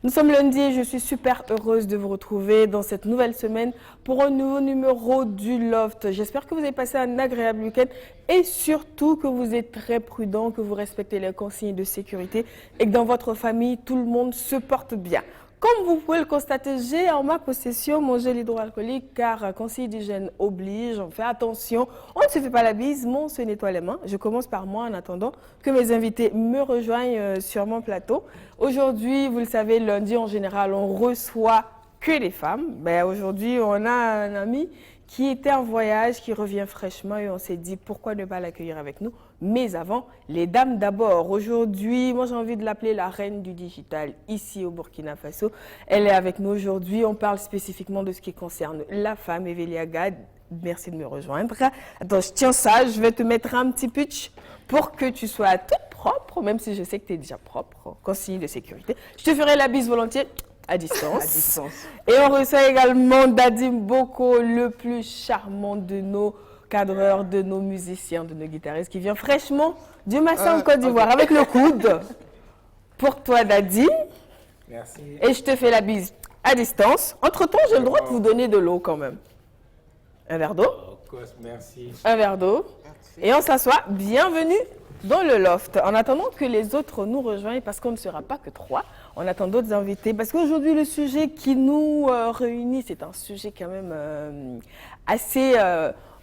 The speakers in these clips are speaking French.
Nous sommes lundi et je suis super heureuse de vous retrouver dans cette nouvelle semaine pour un nouveau numéro du Loft. J'espère que vous avez passé un agréable week-end et surtout que vous êtes très prudent, que vous respectez les consignes de sécurité et que dans votre famille, tout le monde se porte bien. Comme vous pouvez le constater, j'ai en ma possession mon gel hydroalcoolique car conseil d'hygiène oblige, on fait attention, on ne se fait pas la bise, mais on se nettoie les mains. Je commence par moi en attendant que mes invités me rejoignent sur mon plateau. Aujourd'hui, vous le savez, lundi en général, on reçoit que les femmes. Aujourd'hui, on a un ami qui était en voyage, qui revient fraîchement et on s'est dit pourquoi ne pas l'accueillir avec nous. Mais avant, les dames d'abord. Aujourd'hui, moi j'ai envie de l'appeler la reine du digital ici au Burkina Faso. Elle est avec nous aujourd'hui. On parle spécifiquement de ce qui concerne la femme, Evelia Gad. Merci de me rejoindre. Attends, je tiens ça, je vais te mettre un petit pitch pour que tu sois toute propre, même si je sais que tu es déjà propre, consigne de sécurité. Je te ferai la bise volontiers. À distance. À distance. Et on reçoit également Dadim Boko, le plus charmant de nos cadreurs, de nos musiciens, de nos guitaristes, qui vient fraîchement du Massa en Côte d'Ivoire avec le coude. Pour toi, Dadim. Merci. Et je te fais la bise à distance. Entre-temps, j'ai le droit de vous donner de l'eau quand même. Un verre d'eau. Merci. Un verre d'eau. Et on s'assoit. Bienvenue dans le loft. En attendant que les autres nous rejoignent, parce qu'on ne sera pas que trois, on attend d'autres invités. Parce qu'aujourd'hui, le sujet qui nous réunit, c'est un sujet quand même assez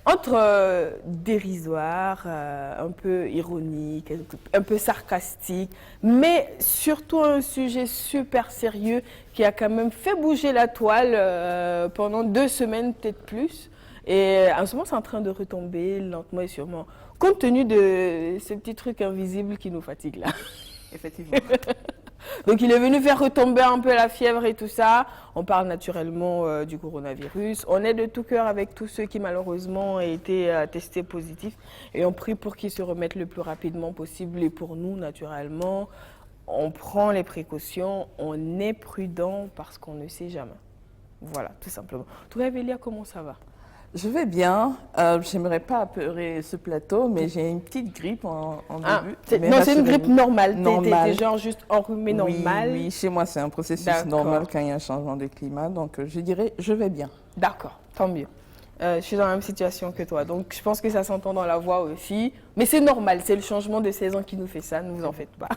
entre dérisoire, un peu ironique, un peu sarcastique, mais surtout un sujet super sérieux qui a quand même fait bouger la toile pendant 2 semaines, peut-être plus. Et en ce moment, c'est en train de retomber lentement et sûrement, compte tenu de ces petits trucs invisibles qui nous fatiguent là. Effectivement. Donc, il est venu faire retomber un peu la fièvre et tout ça. On parle naturellement du coronavirus. On est de tout cœur avec tous ceux qui malheureusement ont été testés positifs. Et on prie pour qu'ils se remettent le plus rapidement possible. Et pour nous, naturellement, on prend les précautions, on est prudent parce qu'on ne sait jamais. Voilà, tout simplement. Toi, Evelia, comment ça va? Je vais bien. J'aimerais pas apeurer ce plateau, mais j'ai une petite grippe en début. Non, c'est une grippe normale. Normale. T'es genre juste enrhumé normal. Oui, chez moi, c'est un processus normal quand il y a un changement de climat. Donc, je dirais, je vais bien. D'accord, tant mieux. Je suis dans la même situation que toi, donc je pense que ça s'entend dans la voix aussi. Mais c'est normal, c'est le changement de saison qui nous fait ça, ne vous en faites pas.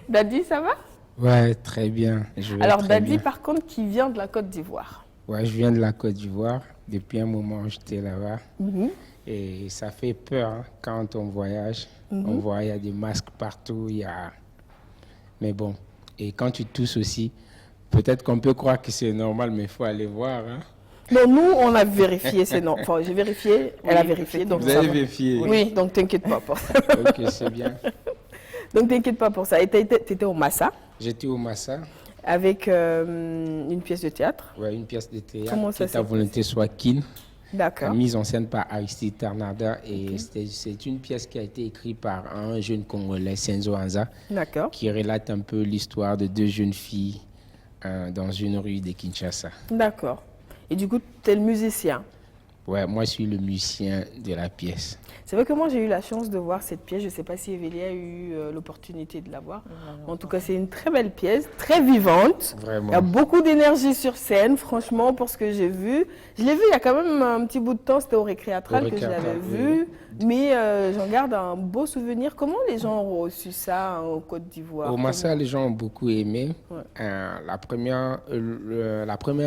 Dadi, ça va? Ouais, très bien. Alors, très Dadi, bien. par contre, qui vient de la Côte d'Ivoire. Ouais, je viens de la Côte d'Ivoire. Depuis un moment, j'étais là-bas. Et ça fait peur hein, quand on voyage. On voit, il y a des masques partout. Mais bon, et quand tu tousses aussi, peut-être qu'on peut croire que c'est normal, mais il faut aller voir. Hein. Non, nous, on a vérifié, c'est non. Enfin, j'ai vérifié, elle a vérifié. Donc Vous ça avez va. vérifié? Oui, donc t'inquiète pas pour ça. Ok, c'est bien. Donc t'inquiète pas pour ça. Et t'étais au Massa J'étais au Massa. avec une pièce de théâtre. Ouais, une pièce de théâtre. Comment ça qui Ta volonté soit kin. D'accord. Mise en scène par Aristide Tarnada. Et c'est une pièce qui a été écrite par un jeune Congolais, Senzo Anza, D'accord. qui relate un peu l'histoire de 2 jeunes filles dans une rue de Kinshasa. D'accord. Et du coup, t'es le musicien. Ouais, moi, je suis le musicien de la pièce. C'est vrai que moi, j'ai eu la chance de voir cette pièce. Je ne sais pas si Evelia a eu l'opportunité de la voir. En tout cas, c'est une très belle pièce, très vivante. Vraiment. Il y a beaucoup d'énergie sur scène, franchement, pour ce que j'ai vu. Je l'ai vu il y a quand même un petit bout de temps. C'était au Récréatral que je l'avais vu. Mais j'en garde un beau souvenir. Comment les gens ont reçu ça en Côte d'Ivoire? Au Massa, les gens ont beaucoup aimé. Ouais. La première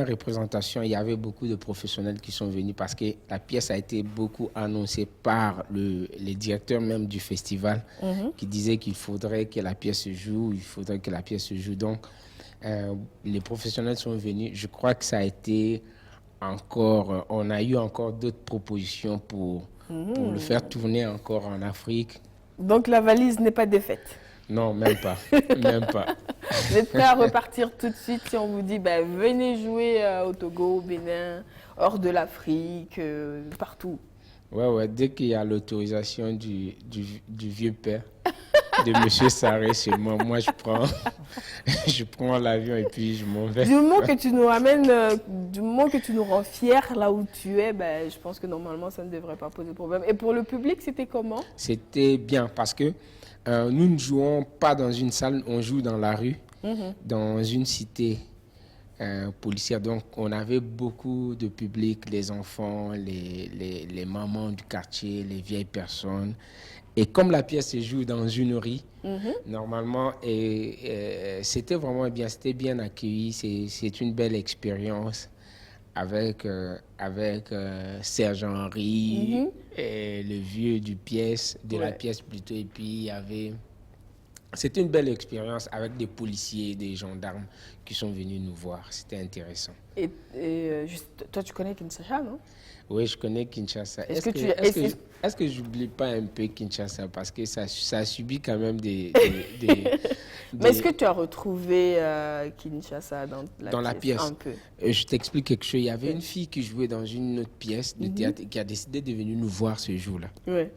représentation, il y avait beaucoup de professionnels qui sont venus parce que la pièce a été beaucoup annoncée par les directeurs même du festival qui disaient qu'il faudrait que la pièce se joue, Donc, les professionnels sont venus. Je crois que ça a été encore... on a eu encore d'autres propositions pour le faire tourner encore en Afrique. Donc, la valise n'est pas défaite. Non, même pas. Même pas. Vous êtes prêt à repartir tout de suite si on vous dit venez jouer au Togo, au Bénin, hors de l'Afrique, partout? Ouais, dès qu'il y a l'autorisation du vieux père, de Monsieur Sarré chez moi, je prends l'avion et puis je m'en vais. Du moment que tu nous ramènes, du moment que tu nous rends fiers là où tu es, je pense que normalement ça ne devrait pas poser problème. Et pour le public, c'était comment? C'était bien parce que nous ne jouons pas dans une salle, on joue dans la rue. dans une cité policière. Donc, on avait beaucoup de public, les enfants, les mamans du quartier, les vieilles personnes. Et comme la pièce se joue dans une rue, normalement, c'était vraiment bien, c'était bien accueilli. C'est une belle expérience avec Serge Henry, et le vieux de la pièce plutôt. Et puis, il y avait... C'était une belle expérience avec des policiers, des gendarmes qui sont venus nous voir. C'était intéressant. Et juste, toi, tu connais Kinshasa, non? Oui, je connais Kinshasa. Est-ce que j'oublie pas un peu Kinshasa parce que ça a subi quand même des Mais est-ce que tu as retrouvé Kinshasa dans la pièce un peu? Je t'explique quelque chose. Il y avait une fille qui jouait dans une autre pièce de théâtre qui a décidé de venir nous voir ce jour-là. Oui.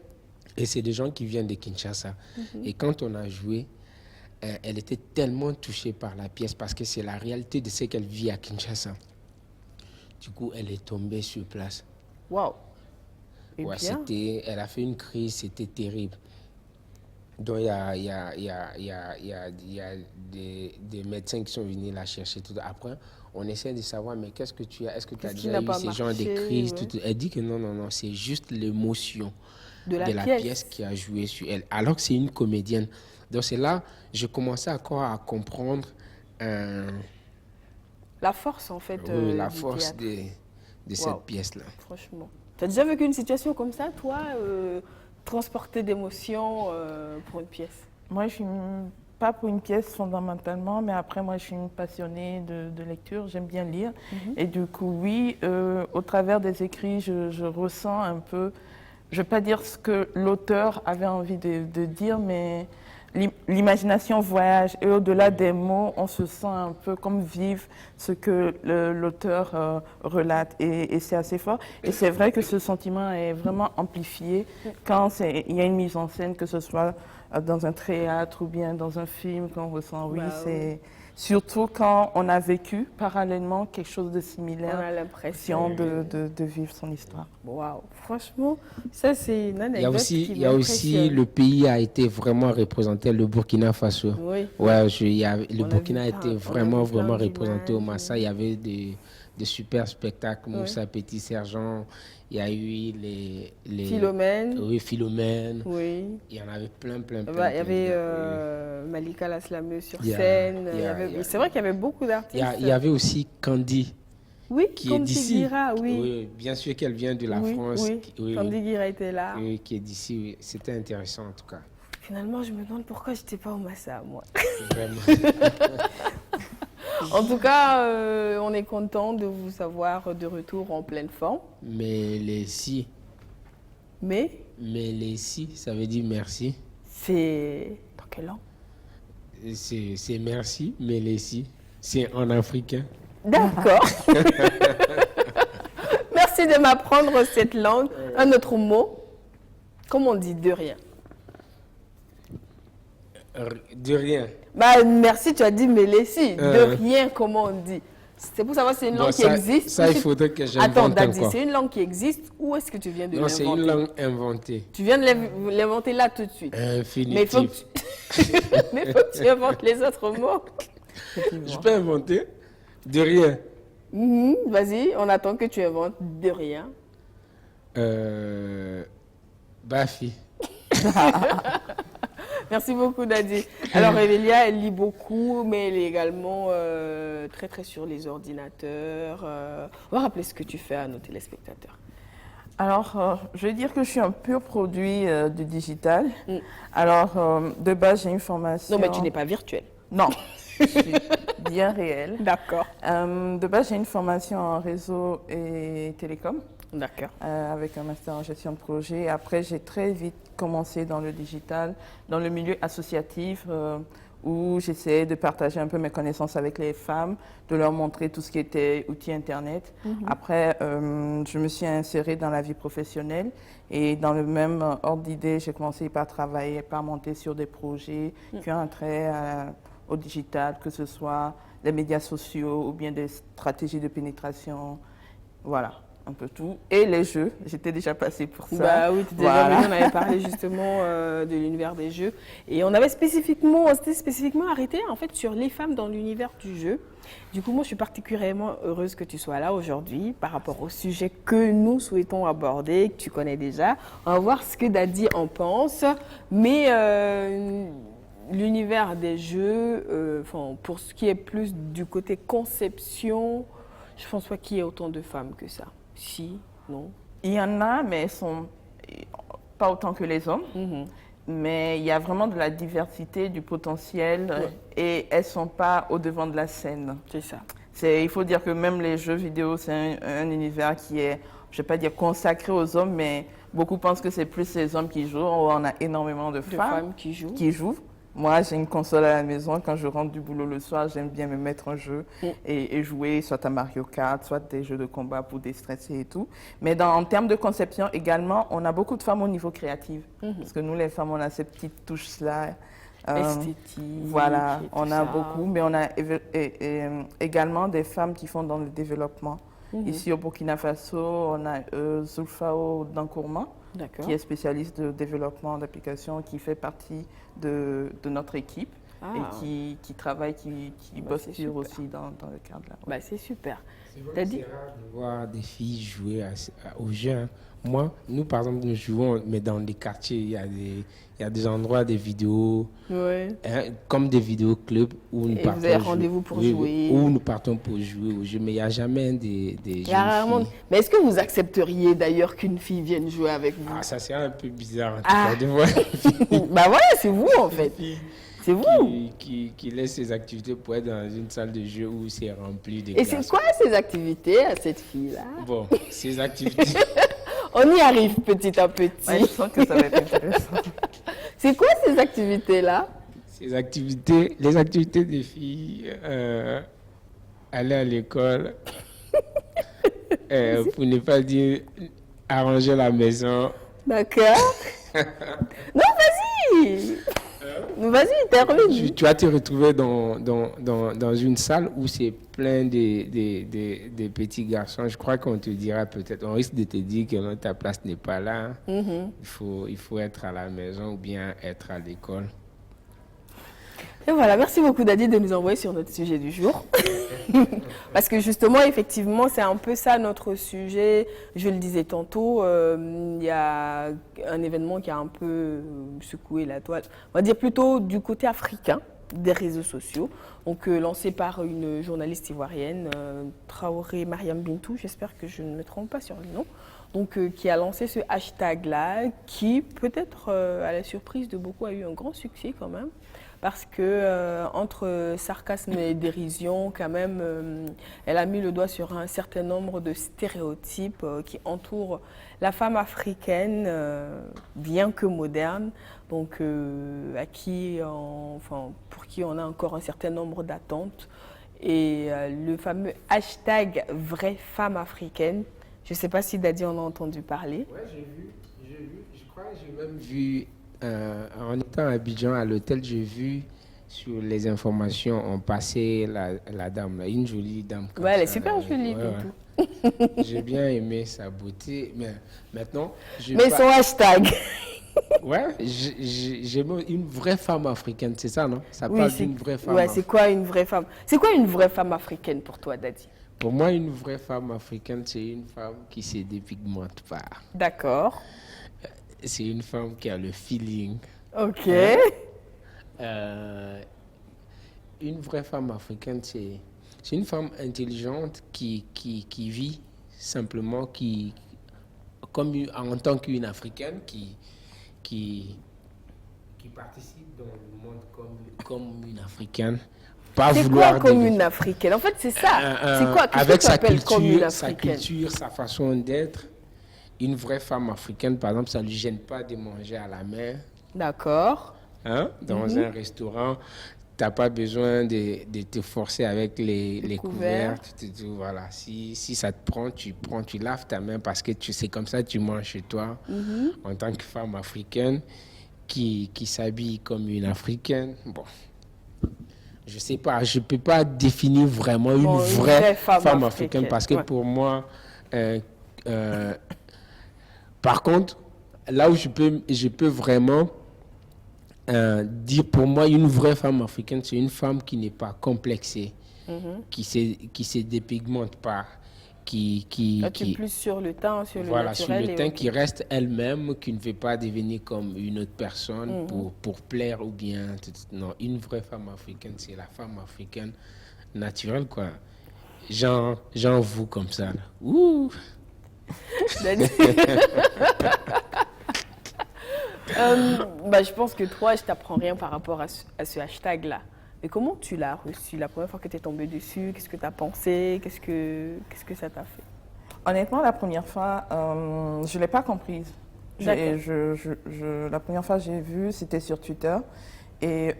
Et c'est des gens qui viennent de Kinshasa. Et quand on a joué, elle était tellement touchée par la pièce parce que c'est la réalité de ce qu'elle vit à Kinshasa. Du coup, elle est tombée sur place. Waouh! Ouais, elle a fait une crise, c'était terrible. Donc, il y a des médecins qui sont venus la chercher. Tout. Après, on essaie de savoir, mais qu'est-ce que tu as? Est-ce que tu as déjà eu ces genres de crises? Elle dit que non, c'est juste l'émotion de la pièce qui a joué sur elle. Alors que c'est une comédienne. Donc, c'est là, je commençais encore à comprendre... la force, en fait, la force de cette pièce-là. Franchement. Tu as déjà vécu une situation comme ça, toi, transporter d'émotions pour une pièce? Moi, je suis pas pour une pièce fondamentalement, mais après, moi, je suis une passionnée de lecture. J'aime bien lire. Et du coup, oui, au travers des écrits, je ressens un peu, je ne vais pas dire ce que l'auteur avait envie de dire, mais l'imagination voyage et au-delà des mots, on se sent un peu comme vivre ce que l'auteur relate et c'est assez fort. Et c'est vrai que ce sentiment est vraiment amplifié quand il y a une mise en scène, que ce soit dans un théâtre ou bien dans un film qu'on ressent. Oui, c'est surtout quand on a vécu parallèlement quelque chose de similaire. On a l'impression de vivre son histoire. Waouh, franchement, ça c'est une anecdote Il y a aussi le pays a été vraiment représenté, le Burkina Faso. Oui. Ouais, le Burkina a été vraiment représenté au Massa. Il y avait des super spectacles, Moussa Petit Sergent. Il y a eu les Philomène. Oui, Philomène. Oui. Il y en avait plein. Il y avait Malika Laslameux sur scène. C'est vrai qu'il y avait beaucoup d'artistes. Il y avait aussi Candy. Oui, qui Candy est d'ici. Guira, oui. Oui. Bien sûr qu'elle vient de la France. Oui. Candy Guira était là. Oui, qui est d'ici. Oui. C'était intéressant en tout cas. Finalement, je me demande pourquoi je n'étais pas au Massa, moi. Vraiment. En tout cas, on est content de vous avoir de retour en pleine forme. Mais les si. Mais les si, ça veut dire merci. C'est dans quelle langue? C'est merci, mais les si. C'est en africain. D'accord. Merci de m'apprendre cette langue. Un autre mot. Comment on dit de rien? De rien. Bah, merci, tu as dit mais les si. De rien, comment on dit? C'est pour savoir si c'est une langue qui existe. Ça, il faudrait que j'invente. Attends, Dadi, c'est une langue qui existe ou est-ce que tu viens de l'inventer? Non, c'est une langue inventée. Tu viens de l'inventer là tout de suite. Infinitif. Mais il faut que tu inventes les autres mots. Je peux inventer de rien. Vas-y, on attend que tu inventes de rien. Bafi. Merci beaucoup, Dadi. Alors, Révelia, elle lit beaucoup, mais elle est également très sur les ordinateurs. On va rappeler ce que tu fais à nos téléspectateurs. Alors, je vais dire que je suis un pur produit du digital. Alors, de base, j'ai une formation... Non, mais tu n'es pas virtuel. Non, je suis bien réelle. D'accord. De base, j'ai une formation en réseau et télécom. D'accord. Avec un master en gestion de projet. Après, j'ai très vite commencé dans le digital, dans le milieu associatif, où j'essayais de partager un peu mes connaissances avec les femmes, de leur montrer tout ce qui était outils Internet. Après, je me suis insérée dans la vie professionnelle et dans le même ordre d'idée, j'ai commencé par travailler, par monter sur des projets qui ont un trait au digital, que ce soit les médias sociaux ou bien des stratégies de pénétration. Voilà. un peu tout. Et les jeux, j'étais déjà passée pour ça. Bah oui, tu étais déjà venue, on avait parlé justement de l'univers des jeux. Et on s'était spécifiquement arrêté en fait sur les femmes dans l'univers du jeu. Du coup, moi, je suis particulièrement heureuse que tu sois là aujourd'hui par rapport au sujet que nous souhaitons aborder, que tu connais déjà. On va voir ce que Dadi en pense. Mais l'univers des jeux, pour ce qui est plus du côté conception, je ne pense pas qu'il y ait autant de femmes que ça. Si, non. Il y en a, mais elles sont pas autant que les hommes. Mais il y a vraiment de la diversité, du potentiel, et elles ne sont pas au devant de la scène. C'est ça. Il faut dire que même les jeux vidéo, c'est un univers qui est, je ne vais pas dire consacré aux hommes, mais beaucoup pensent que c'est plus les hommes qui jouent. On a énormément de femmes qui jouent. Moi, j'ai une console à la maison. Quand je rentre du boulot le soir, j'aime bien me mettre un jeu et jouer, soit à Mario Kart, soit des jeux de combat pour déstresser et tout. Mais en termes de conception également, on a beaucoup de femmes au niveau créatif. Parce que nous, les femmes, on a ces petites touches-là. Esthétique. Voilà, on a beaucoup, mais on a également des femmes qui font dans le développement. Ici au Burkina Faso, on a Zulfao Dankourma, qui est spécialiste de développement d'applications, qui fait partie de notre équipe et qui travaille, qui bosse dur aussi dans le cadre là. Bah, c'est super. C'est vrai que c'est rare de voir des filles jouer aux jeux. Hein. Nous, par exemple, nous jouons, mais dans des quartiers, il y a des endroits, des vidéos, comme des vidéoclubs où nous partons. Vous avez rendez-vous pour jouer. Où nous partons pour jouer aux jeux, mais il n'y a jamais des jeunes filles. Mais est-ce que vous accepteriez d'ailleurs qu'une fille vienne jouer avec vous? Ah, ça serait un peu bizarre en tout cas de voir une fille. Bah voilà, c'est vous en fait. C'est vous qui laisse ses activités pour être dans une salle de jeu où c'est rempli de Et c'est quoi ces activités à cette fille-là? Bon, ces activités... On y arrive petit à petit. Ouais, je sens que ça va être intéressant. C'est quoi ces activités-là? Les activités des filles, aller à l'école, pour ne pas dire arranger la maison. D'accord. Non, vas-y. Vas-y, termine. Tu vas te retrouver dans une salle où c'est plein de petits garçons. Je crois qu'on te dira peut-être, on risque de te dire que non, ta place n'est pas là. Il faut être à la maison ou bien être à l'école. Et voilà, merci beaucoup Dadi de nous envoyer sur notre sujet du jour. Parce que justement, effectivement, c'est un peu ça notre sujet. Je le disais tantôt, il y a un événement qui a un peu secoué la toile, on va dire plutôt du côté africain des réseaux sociaux, donc lancé par une journaliste ivoirienne, Traoré Mariam Bintou, j'espère que je ne me trompe pas sur le nom, donc qui a lancé ce hashtag-là, qui peut-être à la surprise de beaucoup a eu un grand succès quand même. Parce que entre sarcasme et dérision, quand même, elle a mis le doigt sur un certain nombre de stéréotypes qui entourent la femme africaine, bien que moderne, donc pour qui on a encore un certain nombre d'attentes. Et le fameux hashtag vraie femme africaine, je ne sais pas si Dadi en a entendu parler. Oui, j'ai vu, je crois que j'ai même vu. En étant à Abidjan, à l'hôtel, j'ai vu sur les informations, on passait la dame, là, une jolie dame. Ouais, elle est super jolie. Ouais. J'ai bien aimé sa beauté, mais maintenant... Mais son hashtag. Ouais, j'aime une vraie femme africaine, c'est ça, non? Ça parle d'une vraie femme. Ouais, c'est quoi une vraie femme? C'est quoi une vraie femme africaine pour toi, Dadi? Pour moi, une vraie femme africaine, c'est une femme qui ne se dépigmente pas. D'accord. C'est une femme qui a le feeling. Ok. Une vraie femme africaine, c'est une femme intelligente qui vit simplement, en tant qu'une africaine, qui participe dans le monde comme une africaine. C'est quoi comme une africaine? En fait, c'est ça. C'est quoi? Avec sa culture, sa façon d'être. Une vraie femme africaine, par exemple, ça ne lui gêne pas de manger à la main. D'accord. Hein? Dans un restaurant, tu n'as pas besoin de te forcer avec les couverts. Voilà. Si ça te prend, tu laves ta main parce que c'est comme ça que tu manges chez toi. En tant que femme africaine qui s'habille comme une africaine. Bon. Je ne sais pas, je ne peux pas définir vraiment une vraie femme africaine parce que pour moi... Par contre, là où je peux vraiment dire, pour moi, une vraie femme africaine, c'est une femme qui n'est pas complexée, qui se dépigmente pas, Là, tu es plus sur le teint, sur le voilà, sur naturel. le teint, qui reste elle-même, qui ne veut pas devenir comme une autre personne pour plaire ou bien... Non, une vraie femme africaine, c'est la femme africaine naturelle, quoi. Genre vous comme ça, là. Ouh! Je pense que toi, je t'apprends rien par rapport à ce hashtag-là. Mais comment tu l'as reçu la première fois que tu es tombée dessus? Qu'est-ce que tu as pensé? Qu'est-ce que ça t'a fait? Honnêtement, la première fois, je ne l'ai pas comprise. La première fois que j'ai vu, c'était sur Twitter. Et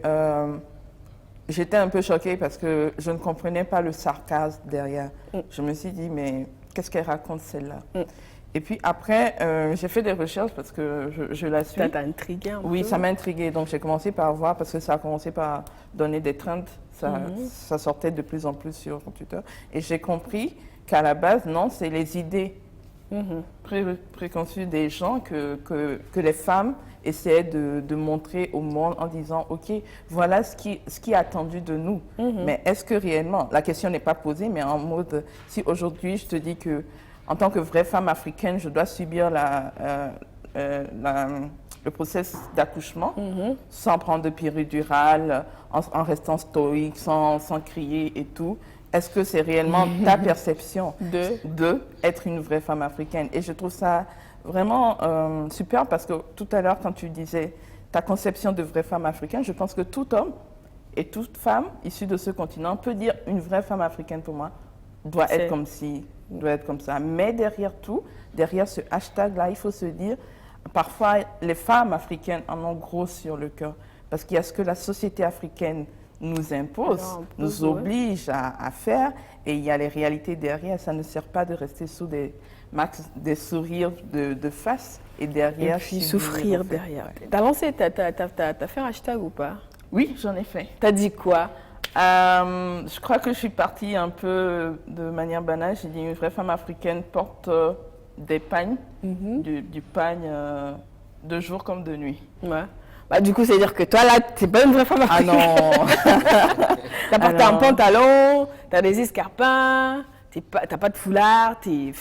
j'étais un peu choquée parce que je ne comprenais pas le sarcasme derrière. Je me suis dit, mais qu'est-ce qu'elle raconte celle-là? Et puis après, j'ai fait des recherches parce que je la suis. Ça t'a intrigué un peu? Oui, ça m'a intriguée. Donc j'ai commencé par voir, parce que ça a commencé par donner des trends. Ça sortait de plus en plus sur Twitter. Et j'ai compris qu'à la base, non, c'est les idées préconçues des gens que les femmes essayaient de montrer au monde en disant, OK, voilà ce qui est attendu de nous. Mais est-ce que réellement, la question n'est pas posée, mais en mode, si aujourd'hui je te dis que en tant que vraie femme africaine, je dois subir le processus d'accouchement sans prendre de péridurale, en restant stoïque, sans crier et tout. Est-ce que c'est réellement ta perception de être une vraie femme africaine? Et je trouve ça vraiment super parce que tout à l'heure, quand tu disais ta conception de vraie femme africaine, je pense que tout homme et toute femme issue de ce continent peut dire une vraie femme africaine pour moi doit être comme si... doit être comme ça. Mais derrière tout, derrière ce hashtag-là, il faut se dire, parfois, les femmes africaines en ont gros sur le cœur. Parce qu'il y a ce que la société africaine nous impose, nous oblige à faire, et il y a les réalités derrière. Ça ne sert pas de rester sous des sourires de face, et derrière... Et puis souffrir derrière. T'as lancé, t'as fait un hashtag ou pas? Oui, j'en ai fait. T'as dit quoi? Je crois que je suis partie un peu de manière banale. J'ai dit une vraie femme africaine porte des pagnes, du pagne de jour comme de nuit. Ouais. Du coup, c'est-à-dire que toi, là, t'es pas une vraie femme africaine. Ah non. T'as porté un pantalon, t'as des escarpins, t'as pas de foulard, t'es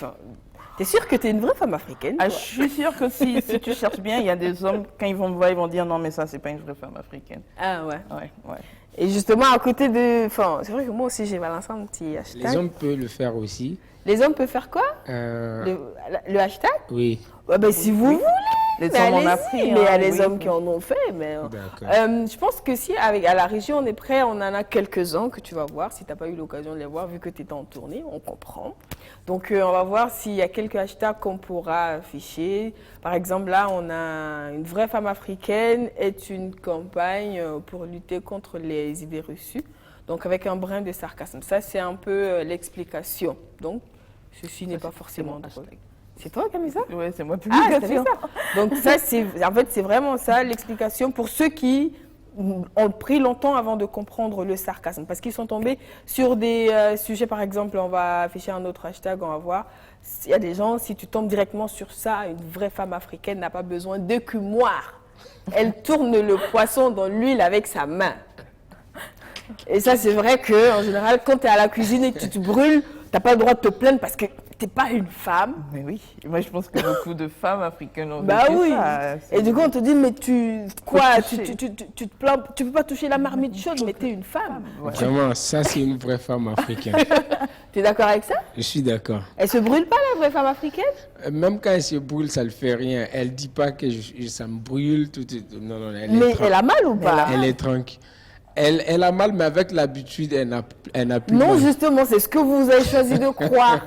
sûre que t'es une vraie femme africaine? Je suis sûre que si tu cherches bien, il y a des hommes, quand ils vont me voir, ils vont dire non, mais ça, c'est pas une vraie femme africaine. Ah ouais. Ouais. Et justement, à côté de... c'est vrai que moi aussi, j'ai balancé un petit hashtag. Les hommes peuvent le faire aussi. Les hommes peuvent faire quoi? Le hashtag? Oui. Si vous voulez. Les hommes en ont pris. Mais il y a les hommes qui en ont fait. Mais, je pense que si, à la région, on est prêt, on en a quelques-uns que tu vas voir. Si tu n'as pas eu l'occasion de les voir, vu que tu étais en tournée, on comprend. Donc, on va voir s'il y a quelques hashtags qu'on pourra afficher. Par exemple, là, on a une vraie femme africaine est une campagne pour lutter contre les idées reçues. Donc, avec un brin de sarcasme. Ça, c'est un peu l'explication. Donc, ceci n'est pas forcément drôle. C'est toi qui as mis ça? Oui, c'est moi publication. Donc ça, c'est vraiment ça l'explication pour ceux qui ont pris longtemps avant de comprendre le sarcasme. Parce qu'ils sont tombés sur des sujets, par exemple, on va afficher un autre hashtag, on va voir. Il y a des gens, si tu tombes directement sur ça, une vraie femme africaine n'a pas besoin d'écumoire. Elle tourne le poisson dans l'huile avec sa main. Et ça, c'est vrai qu'en général, quand tu es à la cuisine et que tu te brûles, tu n'as pas le droit de te plaindre parce que tu n'es pas une femme. Mais oui, moi je pense que beaucoup de femmes africaines ont oui. Ça. Et du coup, on te dit, mais tu te plains, tu peux pas toucher la marmite chaude, mais tu es une femme. Ouais. Vraiment, ça c'est une vraie femme africaine. Tu es d'accord avec ça? Je suis d'accord. Elle se brûle pas, la vraie femme africaine? Même quand elle se brûle, ça ne fait rien. Elle dit pas que ça me brûle. Non, mais elle a mal ou pas? Elle est tranquille. Elle a mal, mais avec l'habitude, elle n'a plus non, mal. Justement, c'est ce que vous avez choisi de croire.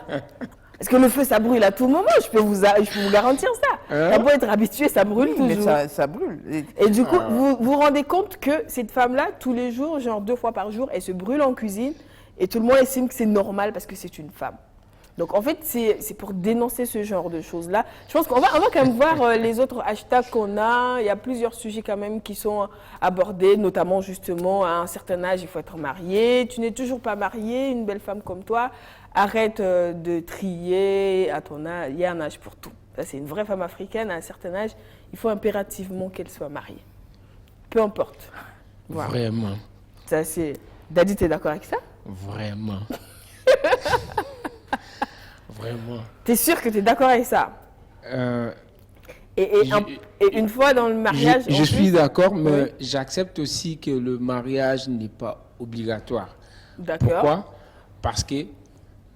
Parce que le feu, ça brûle à tout moment. Je peux vous garantir ça. Ça peut être habitué, ça brûle toujours. Mais ça brûle. Et du coup, vous vous rendez compte que cette femme-là, tous les jours, genre 2 fois par jour, elle se brûle en cuisine. Et tout le monde estime que c'est normal parce que c'est une femme. Donc en fait, c'est pour dénoncer ce genre de choses-là. Je pense qu'on va quand même voir les autres hashtags qu'on a. Il y a plusieurs sujets quand même qui sont abordés, notamment justement à un certain âge, il faut être marié. Tu n'es toujours pas marié, une belle femme comme toi, arrête de trier à ton âge. Il y a un âge pour tout. Ça, c'est une vraie femme africaine, à un certain âge, il faut impérativement qu'elle soit mariée. Peu importe. Voilà. Vraiment. Ça, c'est... Daddy, tu es d'accord avec ça? Vraiment. Vraiment. T'es sûr que tu es d'accord avec ça? Et une fois dans le mariage... Je suis d'accord, mais j'accepte aussi que le mariage n'est pas obligatoire. D'accord. Pourquoi? Parce que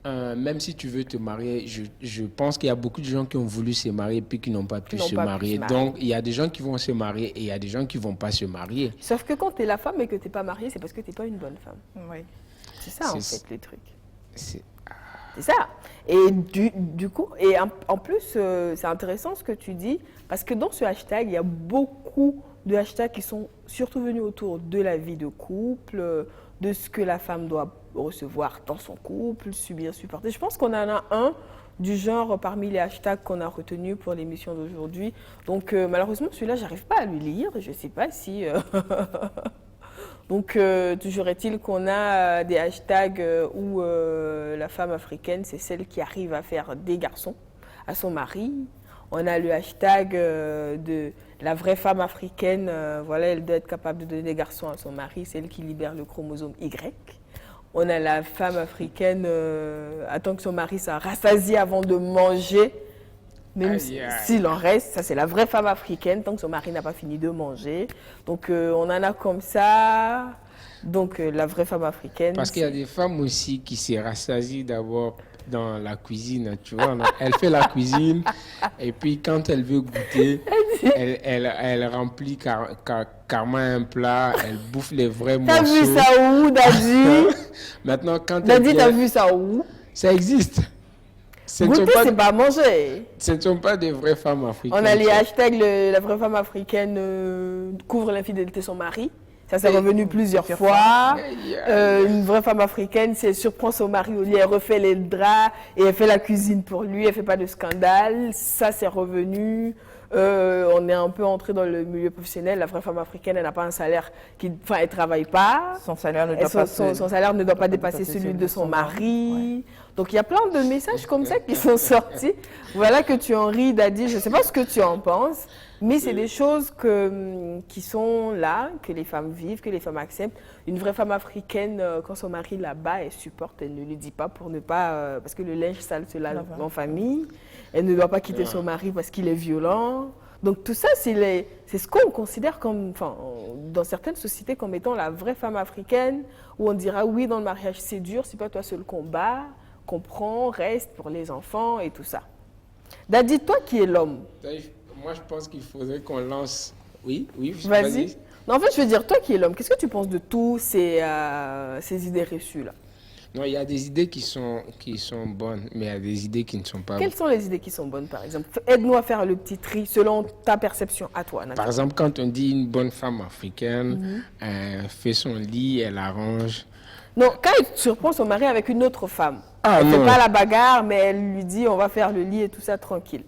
même si tu veux te marier, je pense qu'il y a beaucoup de gens qui ont voulu se marier puis qui n'ont pas pu se marier. Donc, il y a des gens qui vont se marier et il y a des gens qui ne vont pas se marier. Sauf que quand tu es la femme et que tu n'es pas mariée, c'est parce que tu n'es pas une bonne femme. Oui. C'est ça, en fait, le truc. C'est ça. Et du coup, et en plus, c'est intéressant ce que tu dis, parce que dans ce hashtag, il y a beaucoup de hashtags qui sont surtout venus autour de la vie de couple, de ce que la femme doit recevoir dans son couple, subir, supporter. Je pense qu'on en a un du genre parmi les hashtags qu'on a retenus pour l'émission d'aujourd'hui. Donc, malheureusement, celui-là, j'arrive pas à le lire. Je ne sais pas si... Donc, toujours est-il qu'on a des hashtags où la femme africaine, c'est celle qui arrive à faire des garçons à son mari. On a le hashtag de la vraie femme africaine, voilà, elle doit être capable de donner des garçons à son mari, c'est elle qui libère le chromosome Y. On a la femme africaine, attend que son mari soit rassasié avant de manger, même s'il en reste. Ça, c'est la vraie femme africaine, tant que son mari n'a pas fini de manger. Donc, on en a comme ça. Donc, la vraie femme africaine. Parce qu'il y a des femmes aussi qui se rassasient d'abord dans la cuisine, tu vois. Elle fait la cuisine et puis quand elle veut goûter, elle remplit carrément un plat, elle bouffe les vrais morceaux. T'as vu ça où, Daddy? Maintenant, quand Daddy, t'as vu ça où? Ça existe. Goûter, c'est pas manger. Ce ne sont pas des vraies femmes africaines. On a les hashtags, la vraie femme africaine couvre l'infidélité de son mari. Ça s'est revenu plusieurs fois. Une vraie femme africaine, si elle surprend son mari au lit, elle refait les draps et elle fait la cuisine pour lui, elle fait pas de scandale. Ça, c'est revenu. On est un peu entré dans le milieu professionnel. La vraie femme africaine, elle n'a pas un salaire enfin, elle travaille pas. Son salaire ne doit pas dépasser celui de son mari. Ouais. Donc, il y a plein de messages comme ça qui sont sortis. Voilà que tu en ris, Daddy. Je ne sais pas ce que tu en penses. Mais c'est des choses qui sont là, que les femmes vivent, que les femmes acceptent. Une vraie femme africaine, quand son mari la bat, elle supporte, elle ne le dit pas pour ne pas... parce que le linge sale se lave en famille. Elle ne doit pas quitter son mari parce qu'il est violent. Donc tout ça, c'est ce qu'on considère comme, enfin, dans certaines sociétés comme étant la vraie femme africaine, où on dira oui, dans le mariage c'est dur, c'est pas toi seul combat, comprends, reste pour les enfants et tout ça. Daddy, toi qui es l'homme... Moi, je pense qu'il faudrait qu'on lance... Oui, vas-y. Non, en fait, je veux dire, toi qui es l'homme, qu'est-ce que tu penses de tous ces idées reçues-là? Non, il y a des idées qui sont bonnes, mais il y a des idées qui ne sont pas bonnes. Quelles sont les idées qui sont bonnes, par exemple? Aide-nous à faire le petit tri selon ta perception à toi, Nathalie. Par exemple, quand on dit une bonne femme africaine, fait son lit, elle arrange... Non, quand elle surprend son mari avec une autre femme, elle ne fait pas la bagarre, mais elle lui dit on va faire le lit et tout ça tranquille.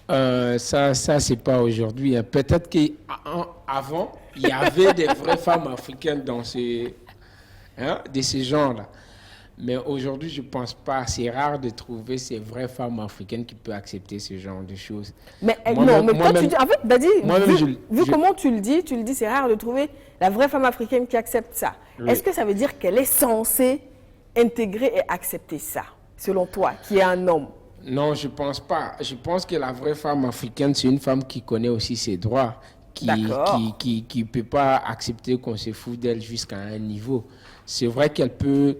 Ça c'est pas aujourd'hui. Peut-être qu'avant, il y avait des vraies femmes africaines dans de ce genre-là. Mais aujourd'hui, je pense pas. C'est rare de trouver ces vraies femmes africaines qui peuvent accepter ce genre de choses. Mais non, mais toi, tu dis, en fait, Daddy, vu comment tu le dis, c'est rare de trouver la vraie femme africaine qui accepte ça. Oui. Est-ce que ça veut dire qu'elle est censée intégrer et accepter ça, selon toi, qui est un homme? Non, je pense pas. Je pense que la vraie femme africaine, c'est une femme qui connaît aussi ses droits, qui peut pas accepter qu'on se fout d'elle jusqu'à un niveau. C'est vrai qu'elle peut